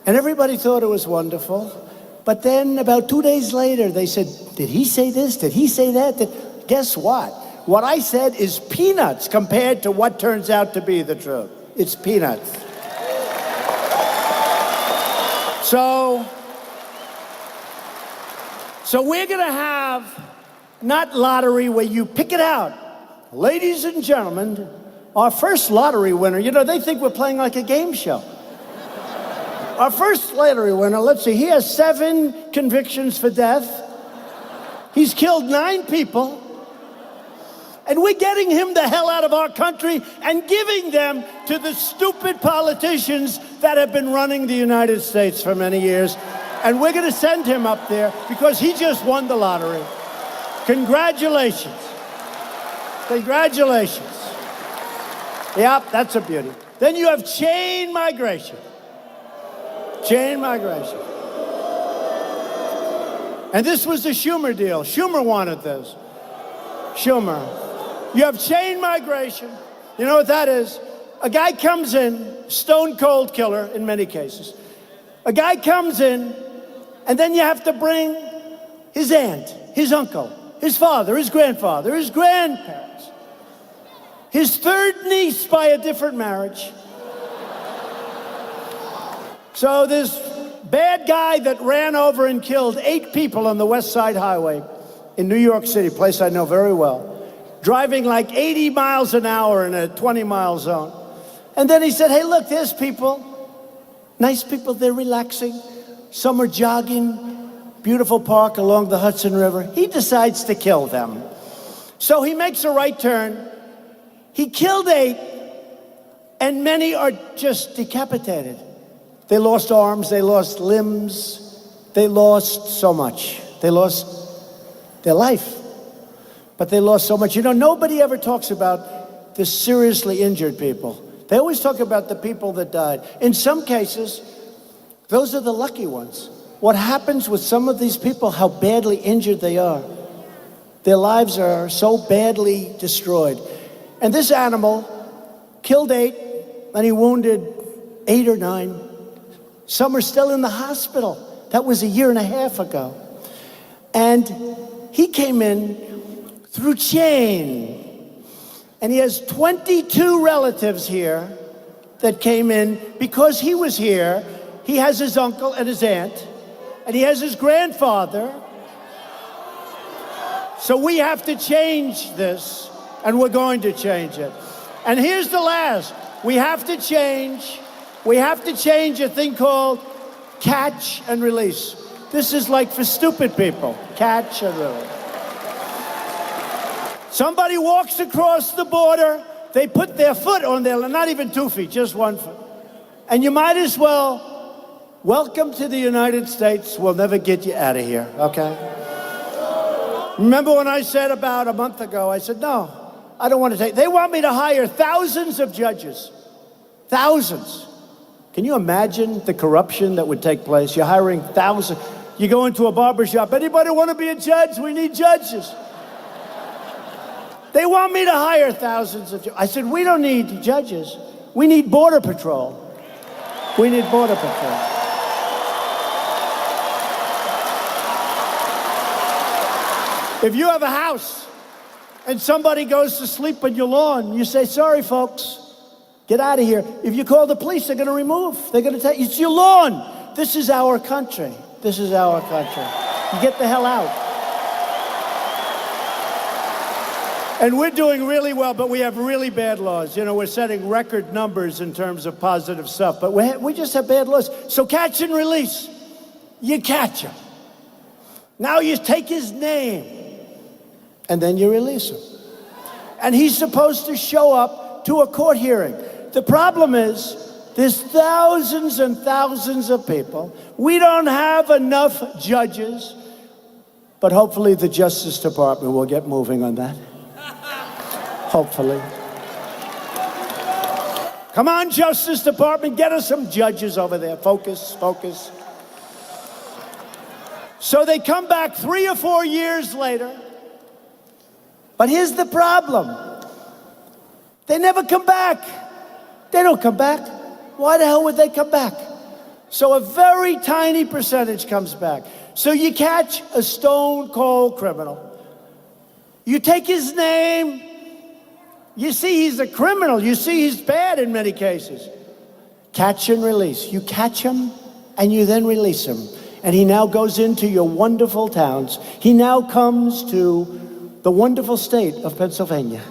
and everybody thought it was wonderful. But then about 2 days later, they said, did he say this? Did he say that? Guess what? What I said is peanuts compared to what turns out to be the truth. It's peanuts. So we're going to have not lottery where you pick it out. Ladies and gentlemen, our first lottery winner, you know, they think we're playing like a game show. Our first lottery winner, let's see, he has 7 convictions for death. He's killed 9 people. And we're getting him the hell out of our country and giving them to the stupid politicians that have been running the United States for many years. And we're going to send him up there because he just won the lottery. Congratulations. Congratulations. Yep, that's a beauty. Then you have chain migration. Chain migration. And this was the Schumer deal. Schumer wanted this. Schumer. You have chain migration. You know what that is? A guy comes in, stone cold killer in many cases. A guy comes in, and then you have to bring his aunt, his uncle, his father, his grandfather, his grandparents, his third niece by a different marriage. So this bad guy that ran over and killed 8 people on the West Side Highway in New York City, a place I know very well, driving like 80 miles an hour in a 20-mile zone. And then he said, hey, look, there's people, nice people, they're relaxing. Some are jogging, beautiful park along the Hudson River. He decides to kill them. So he makes a right turn. He killed 8, and many are just decapitated. They lost arms, they lost limbs, they lost so much. They lost their life, but they lost so much. You know, nobody ever talks about the seriously injured people. They always talk about the people that died. In some cases, those are the lucky ones. What happens with some of these people, how badly injured they are. Their lives are so badly destroyed. And this animal killed 8, and he wounded 8 or 9. Some are still in the hospital. That was a year and a half ago. And he came in through chain. And he has 22 relatives here that came in because he was here. He has his uncle and his aunt, and he has his grandfather. So we have to change this, and we're going to change it. And here's the last. We have to change a thing called catch and release. This is like for stupid people. Catch and release. Somebody walks across the border, they put their foot on their, not even 2 feet, just 1 foot. And you might as well, welcome to the United States, we'll never get you out of here, okay? Remember when I said about a month ago, I said, no, I don't want to take, they want me to hire thousands of judges. Thousands. Can you imagine the corruption that would take place? You're hiring thousands. You go into a barbershop, anybody want to be a judge? We need judges. They want me to hire thousands of judges. I said, we don't need judges. We need Border Patrol. We need Border Patrol. If you have a house and somebody goes to sleep on your lawn, you say, sorry, folks. Get out of here. If you call the police, they're going to remove. They're going to take, it's your lawn. This is our country. This is our country. You get the hell out. And we're doing really well, but we have really bad laws. You know, we're setting record numbers in terms of positive stuff, but we just have bad laws. So catch and release. You catch him. Now you take his name, and then you release him. And he's supposed to show up to a court hearing. The problem is, there's thousands and thousands of people. We don't have enough judges, but hopefully the Justice Department will get moving on that. Hopefully. Come on, Justice Department, get us some judges over there. Focus, focus. So they come back 3 or 4 years later. But here's the problem. They never come back. They don't come back. Why the hell would they come back? So a very tiny percentage comes back. So you catch a stone cold criminal. You take his name. You see he's a criminal. You see he's bad in many cases. Catch and release. You catch him and you then release him. And he now goes into your wonderful towns. He now comes to the wonderful state of Pennsylvania.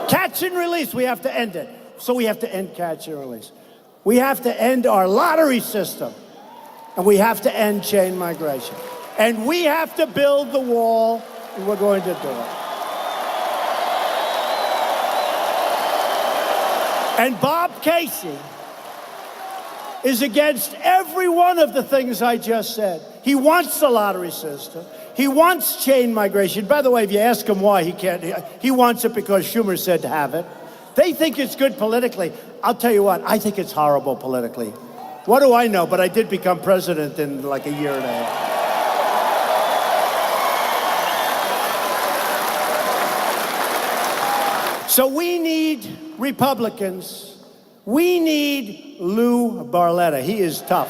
Catch and release, we have to end it. So we have to end catch and release. We have to end our lottery system. And we have to end chain migration. And we have to build the wall, and we're going to do it. And Bob Casey is against every one of the things I just said. He wants the lottery system. He wants chain migration. By the way, if you ask him why, he can't. He wants it because Schumer said to have it. They think it's good politically. I'll tell you what, I think it's horrible politically. What do I know? But I did become president in like a year and a half. So we need Republicans. We need Lou Barletta. He is tough.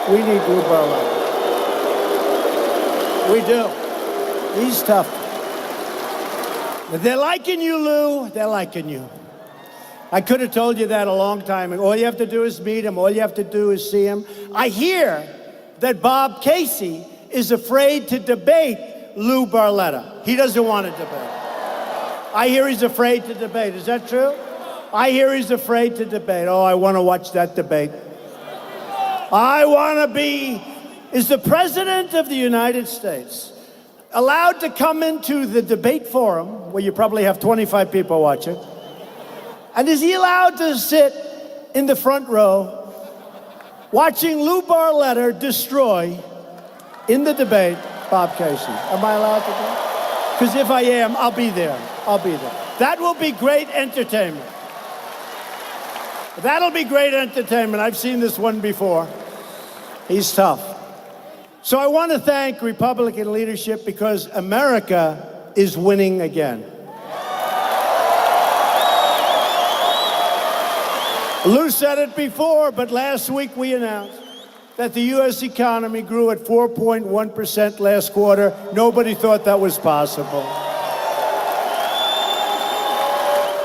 We need Lou Barletta. We do. He's tough. But they're liking you, Lou. They're liking you. I could have told you that a long time ago. All you have to do is meet him. All you have to do is see him. I hear that Bob Casey is afraid to debate Lou Barletta. He doesn't want to debate. I hear he's afraid to debate. Is that true? I hear he's afraid to debate. Oh, I want to watch that debate. I want to be... Is the President of the United States allowed to come into the debate forum, where you probably have 25 people watching, and is he allowed to sit in the front row watching Lou Barletta destroy, in the debate, Bob Casey? Am I allowed to do that? Because if I am, I'll be there. I'll be there. That will be great entertainment. That'll be great entertainment. I've seen this one before. He's tough. So I want to thank Republican leadership because America is winning again. Lou said it before, but last week we announced that the U.S. economy grew at 4.1% last quarter. Nobody thought that was possible.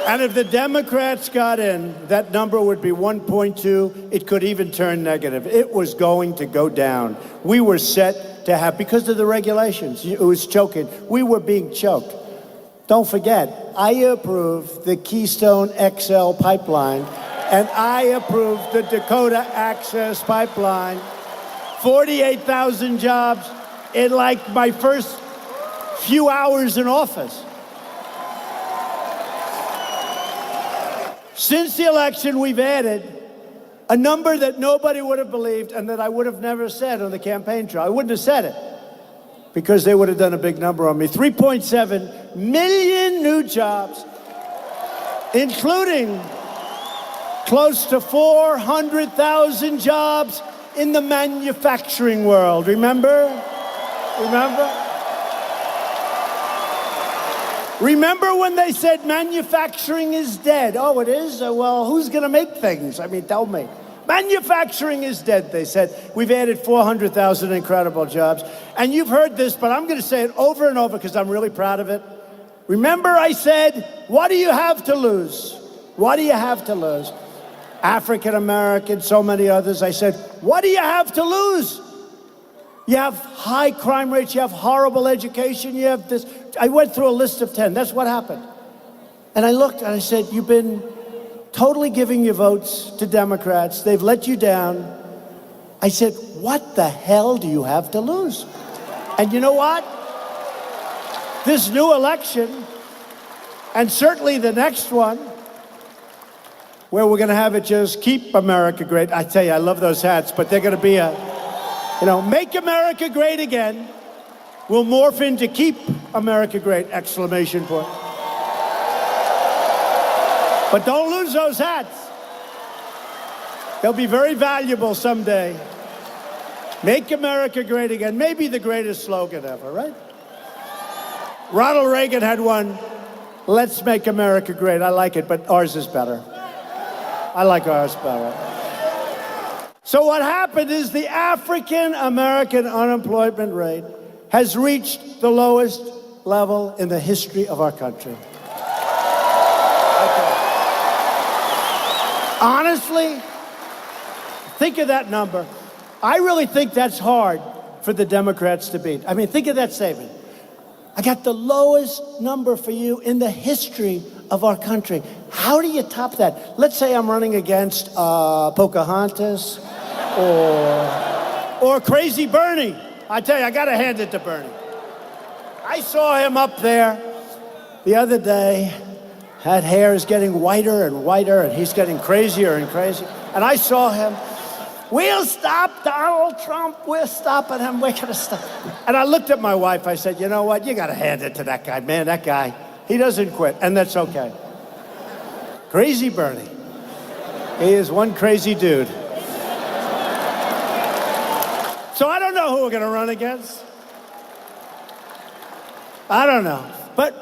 And if the Democrats got in, that number would be 1.2. It could even turn negative. It was going to go down. We were set to have, because of the regulations, it was choking. We were being choked. Don't forget, I approved the Keystone XL pipeline, and I approved the Dakota Access Pipeline. 48,000 jobs in like my first few hours in office. Since the election, we've added a number that nobody would have believed and that I would have never said on the campaign trail. I wouldn't have said it because they would have done a big number on me. 3.7 million new jobs, including close to 400,000 jobs in the manufacturing world. Remember? Remember when they said manufacturing is dead? Oh, it is? Well, who's going to make things? I mean, tell me. Manufacturing is dead, they said. We've added 400,000 incredible jobs. And you've heard this, but I'm going to say it over and over because I'm really proud of it. Remember I said, what do you have to lose? What do you have to lose? African Americans, so many others. I said, what do you have to lose? You have high crime rates, you have horrible education, you have this. I went through a list of 10. That's what happened. And I looked and I said, you've been totally giving your votes to Democrats. They've let you down. I said, what the hell do you have to lose? And you know what? This new election, and certainly the next one, where we're going to have it just keep America great. I tell you, I love those hats, but they're going to be make America great again. Will morph into keep America great, exclamation point. But don't lose those hats. They'll be very valuable someday. Make America great again. Maybe the greatest slogan ever, right? Ronald Reagan had one, let's make America great. I like it, but ours is better. I like Wilkes Barre. So what happened is the African American unemployment rate has reached the lowest level in the history of our country. Okay. Honestly, think of that number. I really think that's hard for the Democrats to beat. I mean, think of that statement. I got the lowest number for you in the history of our country. How do you top that? Let's say I'm running against Pocahontas or Crazy Bernie. I tell you, I got to hand it to Bernie. I saw him up there the other day. That hair is getting whiter and whiter, and he's getting crazier and crazier. And I saw him. We'll stop Donald Trump. We're stopping him. We're going to stop. And I looked at my wife. I said, you know what? You got to hand it to that guy, man. That guy, he doesn't quit, and that's okay. Crazy Bernie. He is one crazy dude. So I don't know who we're going to run against. I don't know. But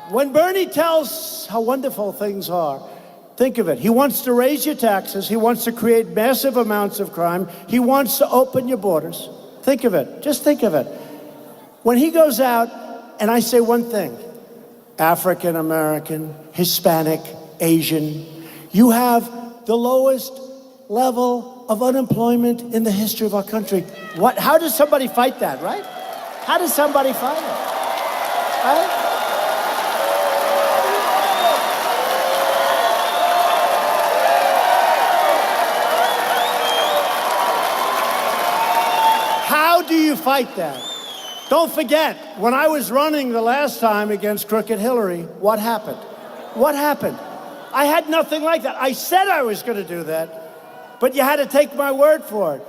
when Bernie tells how wonderful things are, think of it. He wants to raise your taxes. He wants to create massive amounts of crime. He wants to open your borders. Think of it. Just think of it. When he goes out, and I say one thing, African American, Hispanic, Asian, you have the lowest level of unemployment in the history of our country. How does somebody fight that, right? How does somebody fight it? Right? How do you fight that? Don't forget, when I was running the last time against Crooked Hillary, what happened? What happened? I had nothing like that. I said I was going to do that, but you had to take my word for it.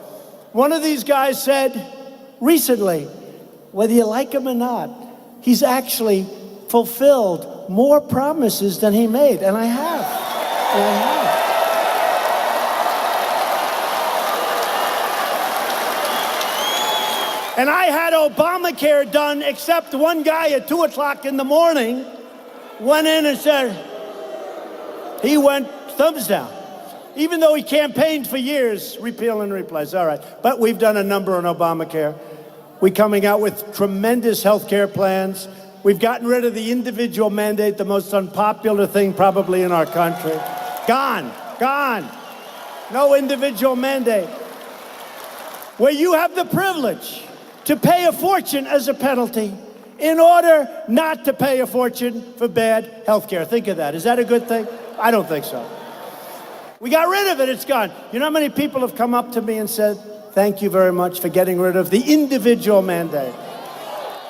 One of these guys said recently, whether you like him or not, he's actually fulfilled more promises than he made, and I have. And I have. And I had Obamacare done, except one guy at 2 o'clock in the morning went in and said, he went thumbs down. Even though he campaigned for years, repeal and replace. All right, but we've done a number on Obamacare. We're coming out with tremendous health care plans. We've gotten rid of the individual mandate, the most unpopular thing probably in our country. Gone, gone. No individual mandate. Where you have the privilege to pay a fortune as a penalty in order not to pay a fortune for bad health care. Think of that. Is that a good thing? I don't think so. We got rid of it. It's gone. You know how many people have come up to me and said, thank you very much for getting rid of the individual mandate.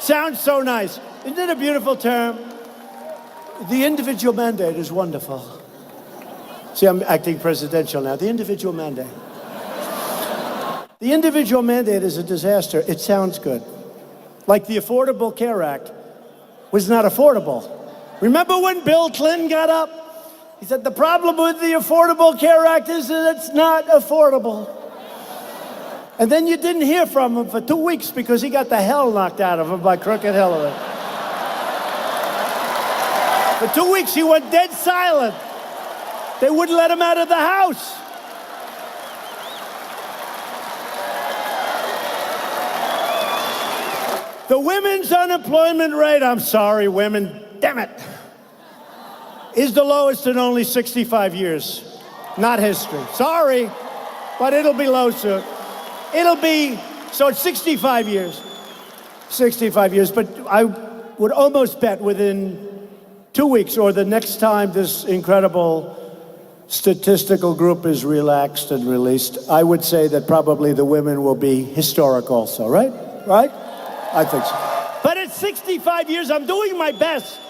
Sounds so nice. Isn't it a beautiful term? The individual mandate is wonderful. See, I'm acting presidential now. The individual mandate. The individual mandate is a disaster. It sounds good. Like the Affordable Care Act was not affordable. Remember when Bill Clinton got up? He said, the problem with the Affordable Care Act is that it's not affordable. And then you didn't hear from him for 2 weeks because he got the hell knocked out of him by Crooked Hillary. For 2 weeks, he went dead silent. They wouldn't let him out of the house. The women's unemployment rate, I'm sorry, women, damn it, is the lowest in only 65 years. Not history. Sorry, but it'll be low soon. It'll be, so it's 65 years. 65 years, but I would almost bet within 2 weeks or the next time this incredible statistical group is relaxed and released, I would say that probably the women will be historic also, right? Right? I think so. But at 65 years, I'm doing my best.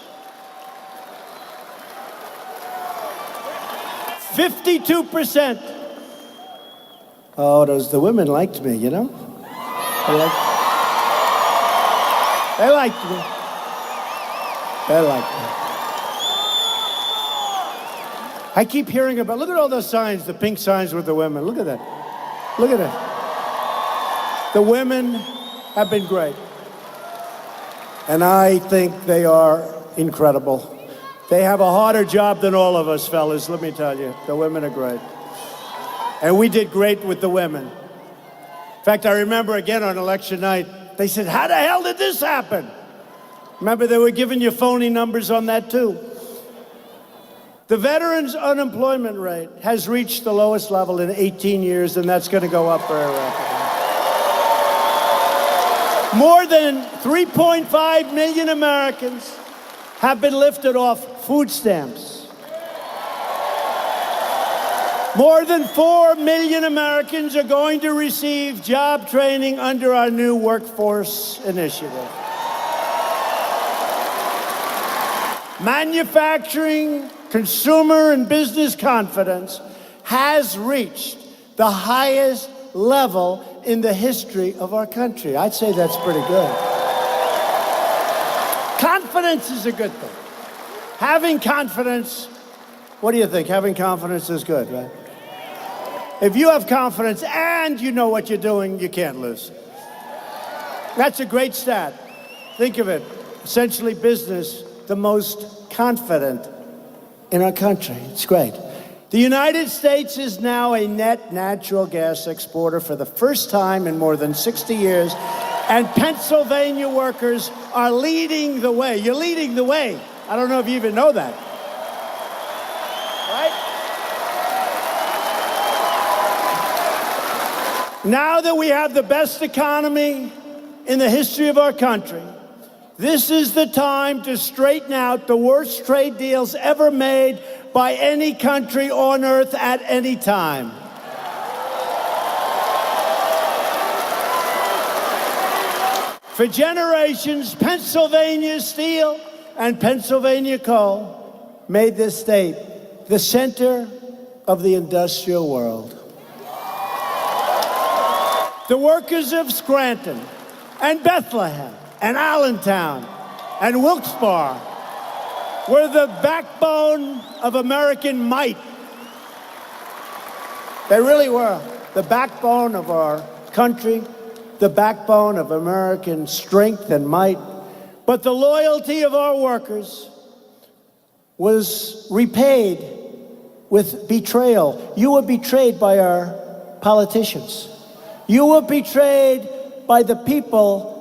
52%. Oh, the women liked me, you know? They liked me. They liked me. I keep hearing about, look at all those signs, the pink signs with the women. Look at that. Look at it. The women have been great. And I think they are incredible. They have a harder job than all of us, fellas, let me tell you. The women are great. And we did great with the women. In fact, I remember again on election night, they said, how the hell did this happen? Remember, they were giving you phony numbers on that, too. The veterans' unemployment rate has reached the lowest level in 18 years, and that's going to go up very rapidly. More than 3.5 million Americans have been lifted off food stamps. More than 4 million Americans are going to receive job training under our new workforce initiative. Manufacturing, consumer, and business confidence has reached the highest level in the history of our country. I'd say that's pretty good. Confidence is a good thing. Having confidence, what do you think? Having confidence is good, right? If you have confidence and you know what you're doing, you can't lose. That's a great stat. Think of it. Essentially, business, the most confident in our country. It's great. The United States is now a net natural gas exporter for the first time in more than 60 years, and Pennsylvania workers are leading the way. You're leading the way. I don't know if you even know that. Right? Now that we have the best economy in the history of our country, this is the time to straighten out the worst trade deals ever made by any country on earth at any time. For generations, Pennsylvania steel and Pennsylvania coal made this state the center of the industrial world. The workers of Scranton and Bethlehem and Allentown and Wilkes Barre were the backbone of American might. They really were the backbone of our country, the backbone of American strength and might. But the loyalty of our workers was repaid with betrayal. You were betrayed by our politicians. You were betrayed by the people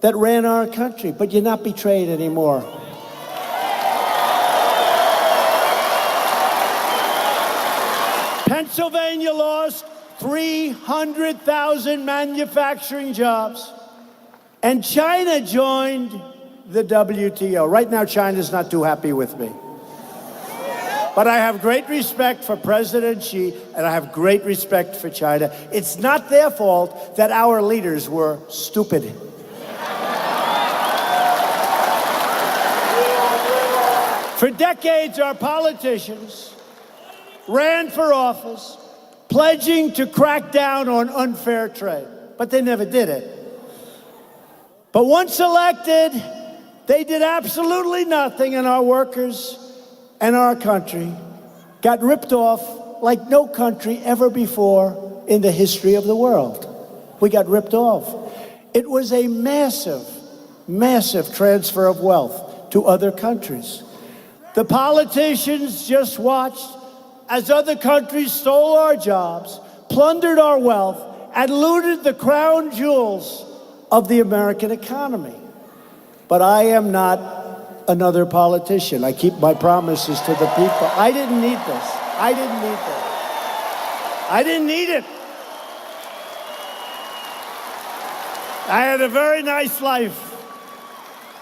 that ran our country, but you're not betrayed anymore. Pennsylvania lost 300,000 manufacturing jobs, and China joined the WTO. Right now, China's not too happy with me. But I have great respect for President Xi, and I have great respect for China. It's not their fault that our leaders were stupid. For decades, our politicians ran for office, pledging to crack down on unfair trade, but they never did it. But once elected, they did absolutely nothing, and our workers and our country got ripped off like no country ever before in the history of the world. We got ripped off. It was a massive, massive transfer of wealth to other countries. The politicians just watched as other countries stole our jobs, plundered our wealth, and looted the crown jewels of the American economy. But I am not another politician. I keep my promises to the people. I didn't need this. I didn't need this. I didn't need it. I had a very nice life.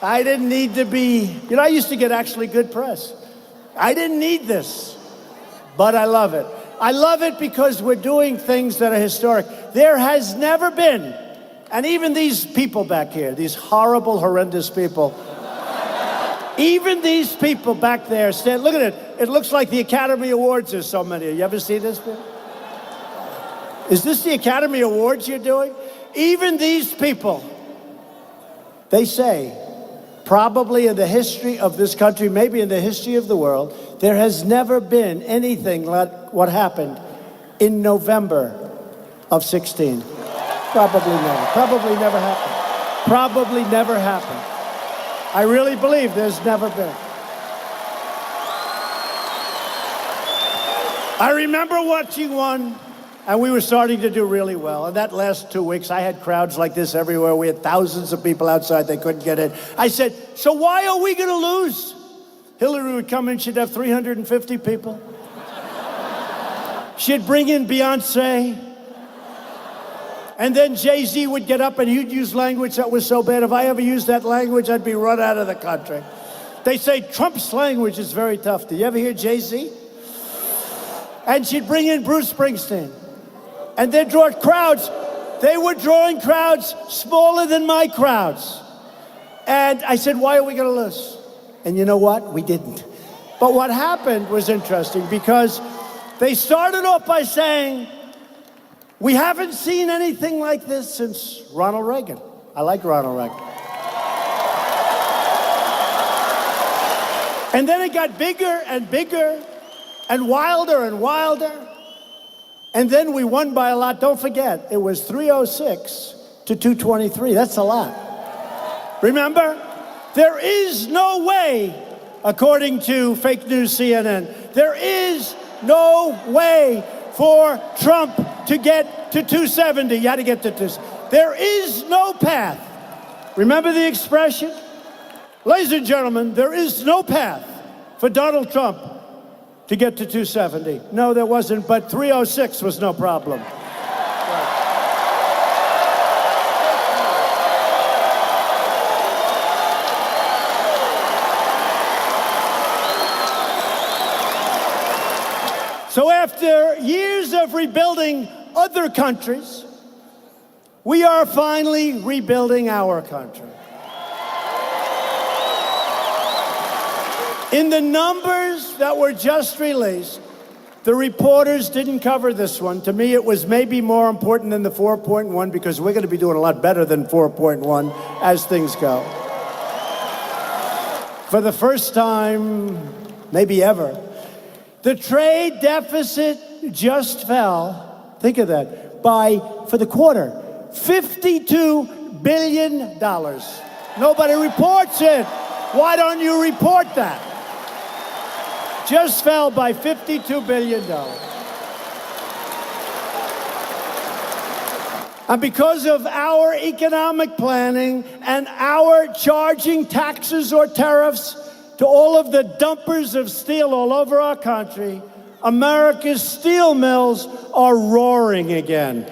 I didn't need to be, I used to get actually good press. I didn't need this, but I love it. I love it because we're doing things that are historic. There has never been, and even these people back here, these horrible, horrendous people, even these people back there stand, look at it. It looks like the Academy Awards. There's so many. You ever see this? Is this the Academy Awards you're doing? Even these people, they say, probably in the history of this country, maybe in the history of the world, there has never been anything like what happened in November of 16. Probably never. Probably never happened. Probably never happened. I really believe there's never been. I remember watching one, and we were starting to do really well. And that last 2 weeks, I had crowds like this everywhere. We had thousands of people outside. They couldn't get in. I said, so why are we going to lose? Hillary would come in. She'd have 350 people. She'd bring in Beyonce. And then Jay-Z would get up, and he'd use language that was so bad. If I ever used that language, I'd be run out of the country. They say Trump's language is very tough. Do you ever hear Jay-Z? And she'd bring in Bruce Springsteen. And they'd draw crowds. They were drawing crowds smaller than my crowds. And I said, why are we going to lose? And you know what? We didn't. But what happened was interesting because they started off by saying, we haven't seen anything like this since Ronald Reagan. I like Ronald Reagan. And then it got bigger and bigger and wilder and wilder. And then we won by a lot. Don't forget, it was 306 to 223. That's a lot. Remember? There is no way, according to fake news CNN, there is no way for Trump to get to 270. You had to get to 270. There is no path. Remember the expression? Ladies and gentlemen, there is no path for Donald Trump to get to 270. No, there wasn't, but 306 was no problem. So after years of rebuilding other countries, we are finally rebuilding our country. In the numbers that were just released, the reporters didn't cover this one. To me, it was maybe more important than the 4.1 because we're going to be doing a lot better than 4.1 as things go. For the first time, maybe ever, the trade deficit just fell, think of that, for the quarter, $52 billion. Nobody reports it. Why don't you report that? Just fell by $52 billion. And because of our economic planning and our charging taxes or tariffs to all of the dumpers of steel all over our country, America's steel mills are roaring again.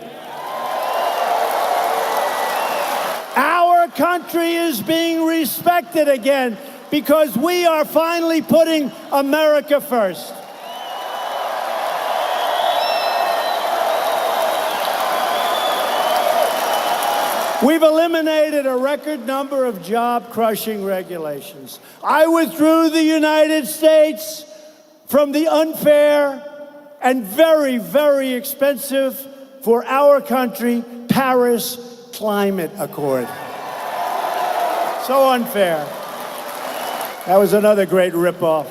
Our country is being respected again because we are finally putting America first. We've eliminated a record number of job-crushing regulations. I withdrew the United States from the unfair and very, very expensive for our country Paris Climate Accord. So unfair. That was another great ripoff.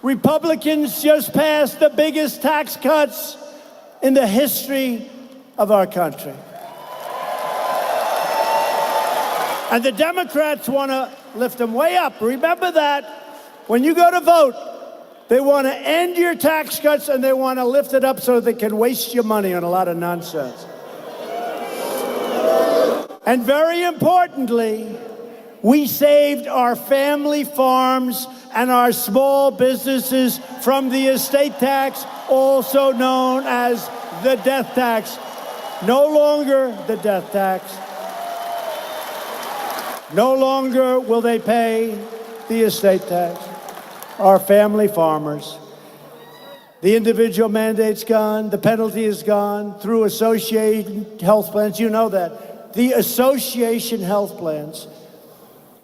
Republicans just passed the biggest tax cuts in the history of our country. And the Democrats want to lift them way up. Remember that. When you go to vote, they want to end your tax cuts and they want to lift it up so they can waste your money on a lot of nonsense. And very importantly, we saved our family farms and our small businesses from the estate tax, also known as the death tax. No longer the death tax. No longer will they pay the estate tax. Our family farmers. The individual mandate's gone. The penalty is gone through association health plans. You know that. The association health plans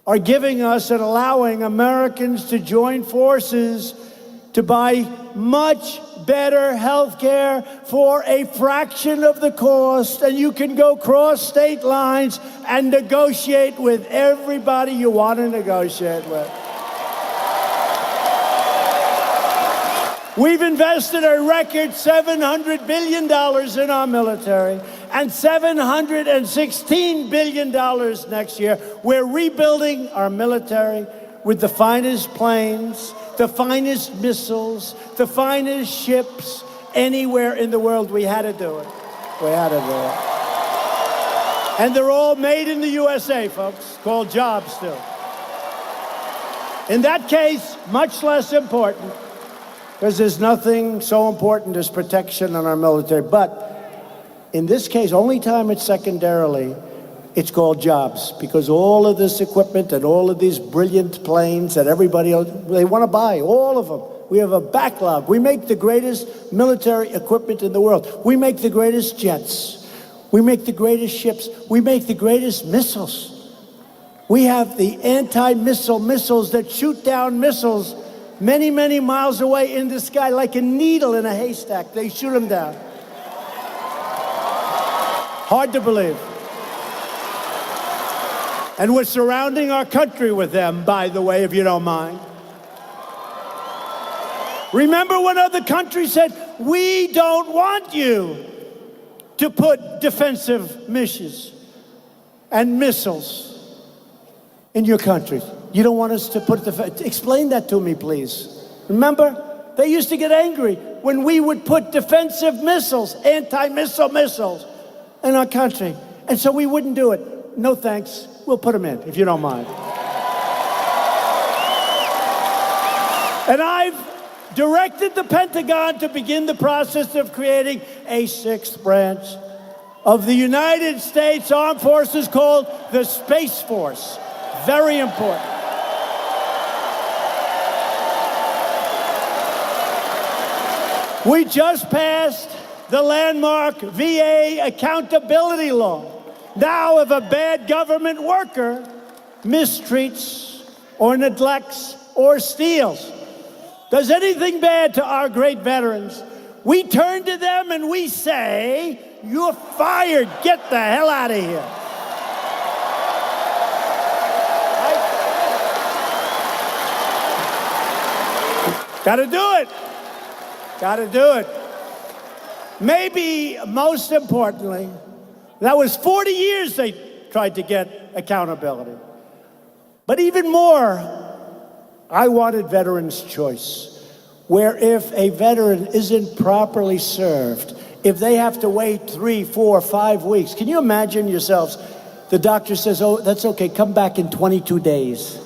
are giving us and allowing Americans to join forces to buy much better health care for a fraction of the cost, and you can go cross state lines and negotiate with everybody you want to negotiate with. We've invested a record $700 billion in our military and $716 billion next year. We're rebuilding our military with the finest planes, the finest missiles, the finest ships anywhere in the world. We had to do it. We had to do it. And they're all made in the USA, folks, called jobs still. In that case, much less important, because there's nothing so important as protection on our military. But in this case, only time it's secondarily, it's called jobs, because all of this equipment and all of these brilliant planes that everybody, they want to buy, all of them. We have a backlog. We make the greatest military equipment in the world. We make the greatest jets. We make the greatest ships. We make the greatest missiles. We have the anti-missile missiles that shoot down missiles many, many miles away in the sky like a needle in a haystack. They shoot them down. Hard to believe. And we're surrounding our country with them, by the way, if you don't mind. Remember when other countries said, we don't want you to put defensive missions and missiles in your country. You don't want us to put explain that to me, please. Remember? They used to get angry when we would put defensive missiles, anti-missile missiles, in our country. And so we wouldn't do it. No thanks. We'll put them in, if you don't mind. And I've directed the Pentagon to begin the process of creating a sixth branch of the United States Armed Forces called the Space Force. Very important. We just passed the landmark VA accountability law. Now, if a bad government worker mistreats or neglects or steals, does anything bad to our great veterans, we turn to them and we say, you're fired, get the hell out of here. Gotta do it. Gotta do it. Maybe most importantly, that was 40 years they tried to get accountability. But even more, I wanted veterans' choice, where if a veteran isn't properly served, if they have to wait 3, 4, 5 weeks, can you imagine yourselves? The doctor says, oh, that's okay, come back in 22 days.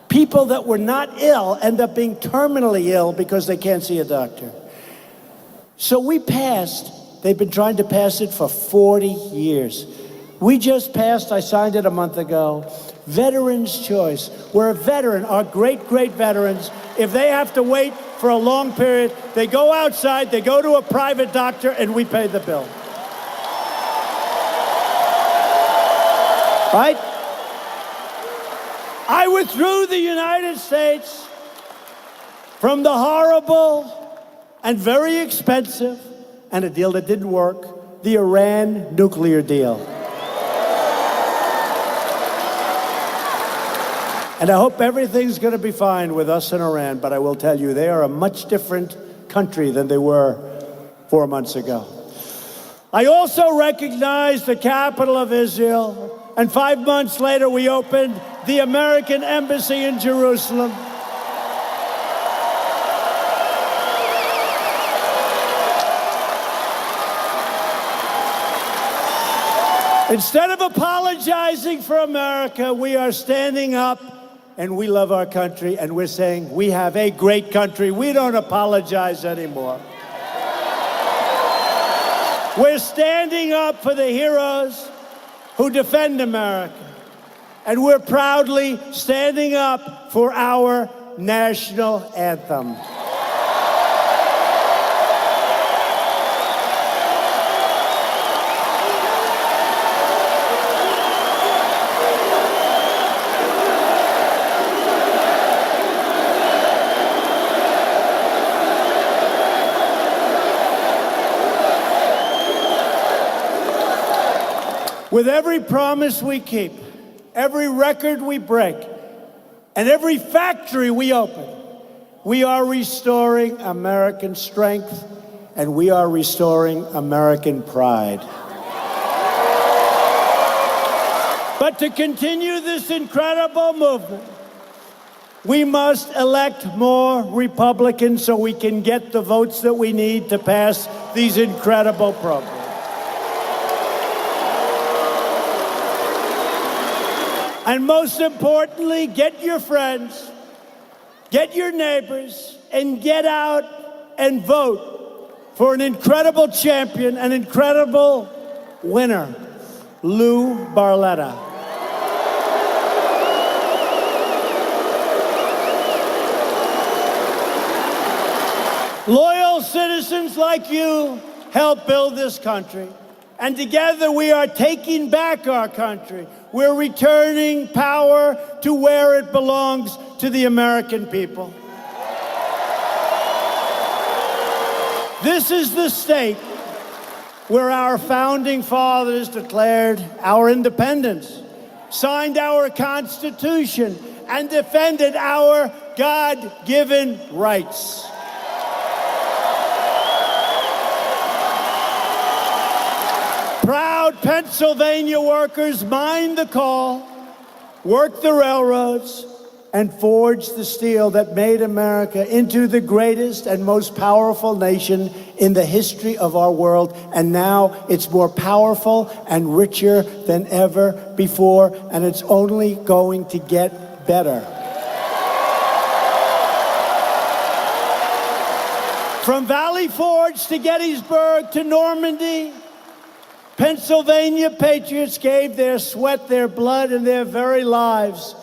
People that were not ill end up being terminally ill because they can't see a doctor. So we passed, they've been trying to pass it for 40 years. We just passed, I signed it a month ago, Veterans' Choice, where a veteran, our great veterans, if they have to wait for a long period, they go outside, they go to a private doctor, and we pay the bill. Right? I withdrew the United States from the horrible and very expensive, and a deal that didn't work, the Iran nuclear deal. And I hope everything's going to be fine with us and Iran, but I will tell you, they are a much different country than they were 4 months ago. I also recognize the capital of Israel, and 5 months later, we opened the American Embassy in Jerusalem. Instead of apologizing for America, we are standing up, and we love our country, and we're saying we have a great country. We don't apologize anymore. We're standing up for the heroes who defend America, and we're proudly standing up for our national anthem. With every promise we keep, every record we break, and every factory we open, we are restoring American strength, and we are restoring American pride. But to continue this incredible movement, We must elect more Republicans so we can get the votes that we need to pass these incredible programs. And most importantly, get your friends, get your neighbors, and get out and vote for an incredible champion, an incredible winner, Lou Barletta. Loyal citizens like you help build this country. And together we are taking back our country. We're returning power to where it belongs, to the American people. This is the state where our founding fathers declared our independence, signed our Constitution, and defended our God-given rights. Proud Pennsylvania workers mined the coal, worked the railroads, and forged the steel that made America into the greatest and most powerful nation in the history of our world. And now it's more powerful and richer than ever before, and it's only going to get better. From Valley Forge to Gettysburg to Normandy, Pennsylvania patriots gave their sweat, their blood, and their very lives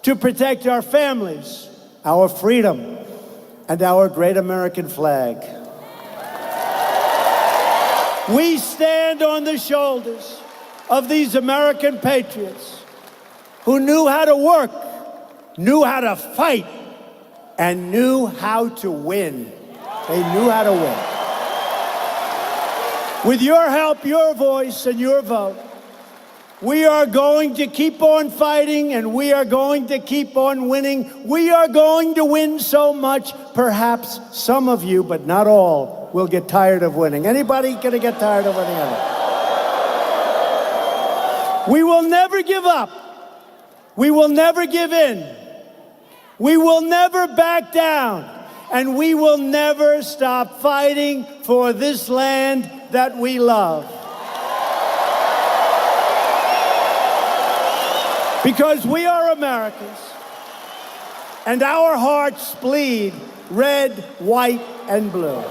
to protect our families, our freedom, and our great American flag. We stand on the shoulders of these American patriots who knew how to work, knew how to fight, and knew how to win. They knew how to win. With your help, your voice, and your vote, we are going to keep on fighting, and we are going to keep on winning. We are going to win so much, perhaps some of you, but not all, will get tired of winning. Anybody gonna get tired of winning? We will never give up. We will never give in. We will never back down. And we will never stop fighting for this land that we love. Because we are Americans, and our hearts bleed red, white, and blue.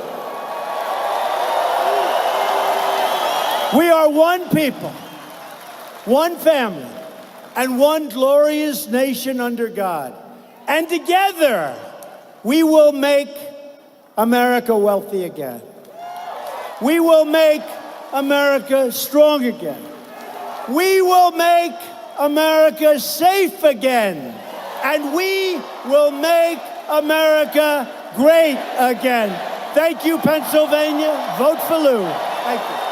We are one people, one family, and one glorious nation under God. And together, we will make America wealthy again. We will make America strong again. We will make America safe again. And we will make America great again. Thank you, Pennsylvania. Vote for Lou. Thank you.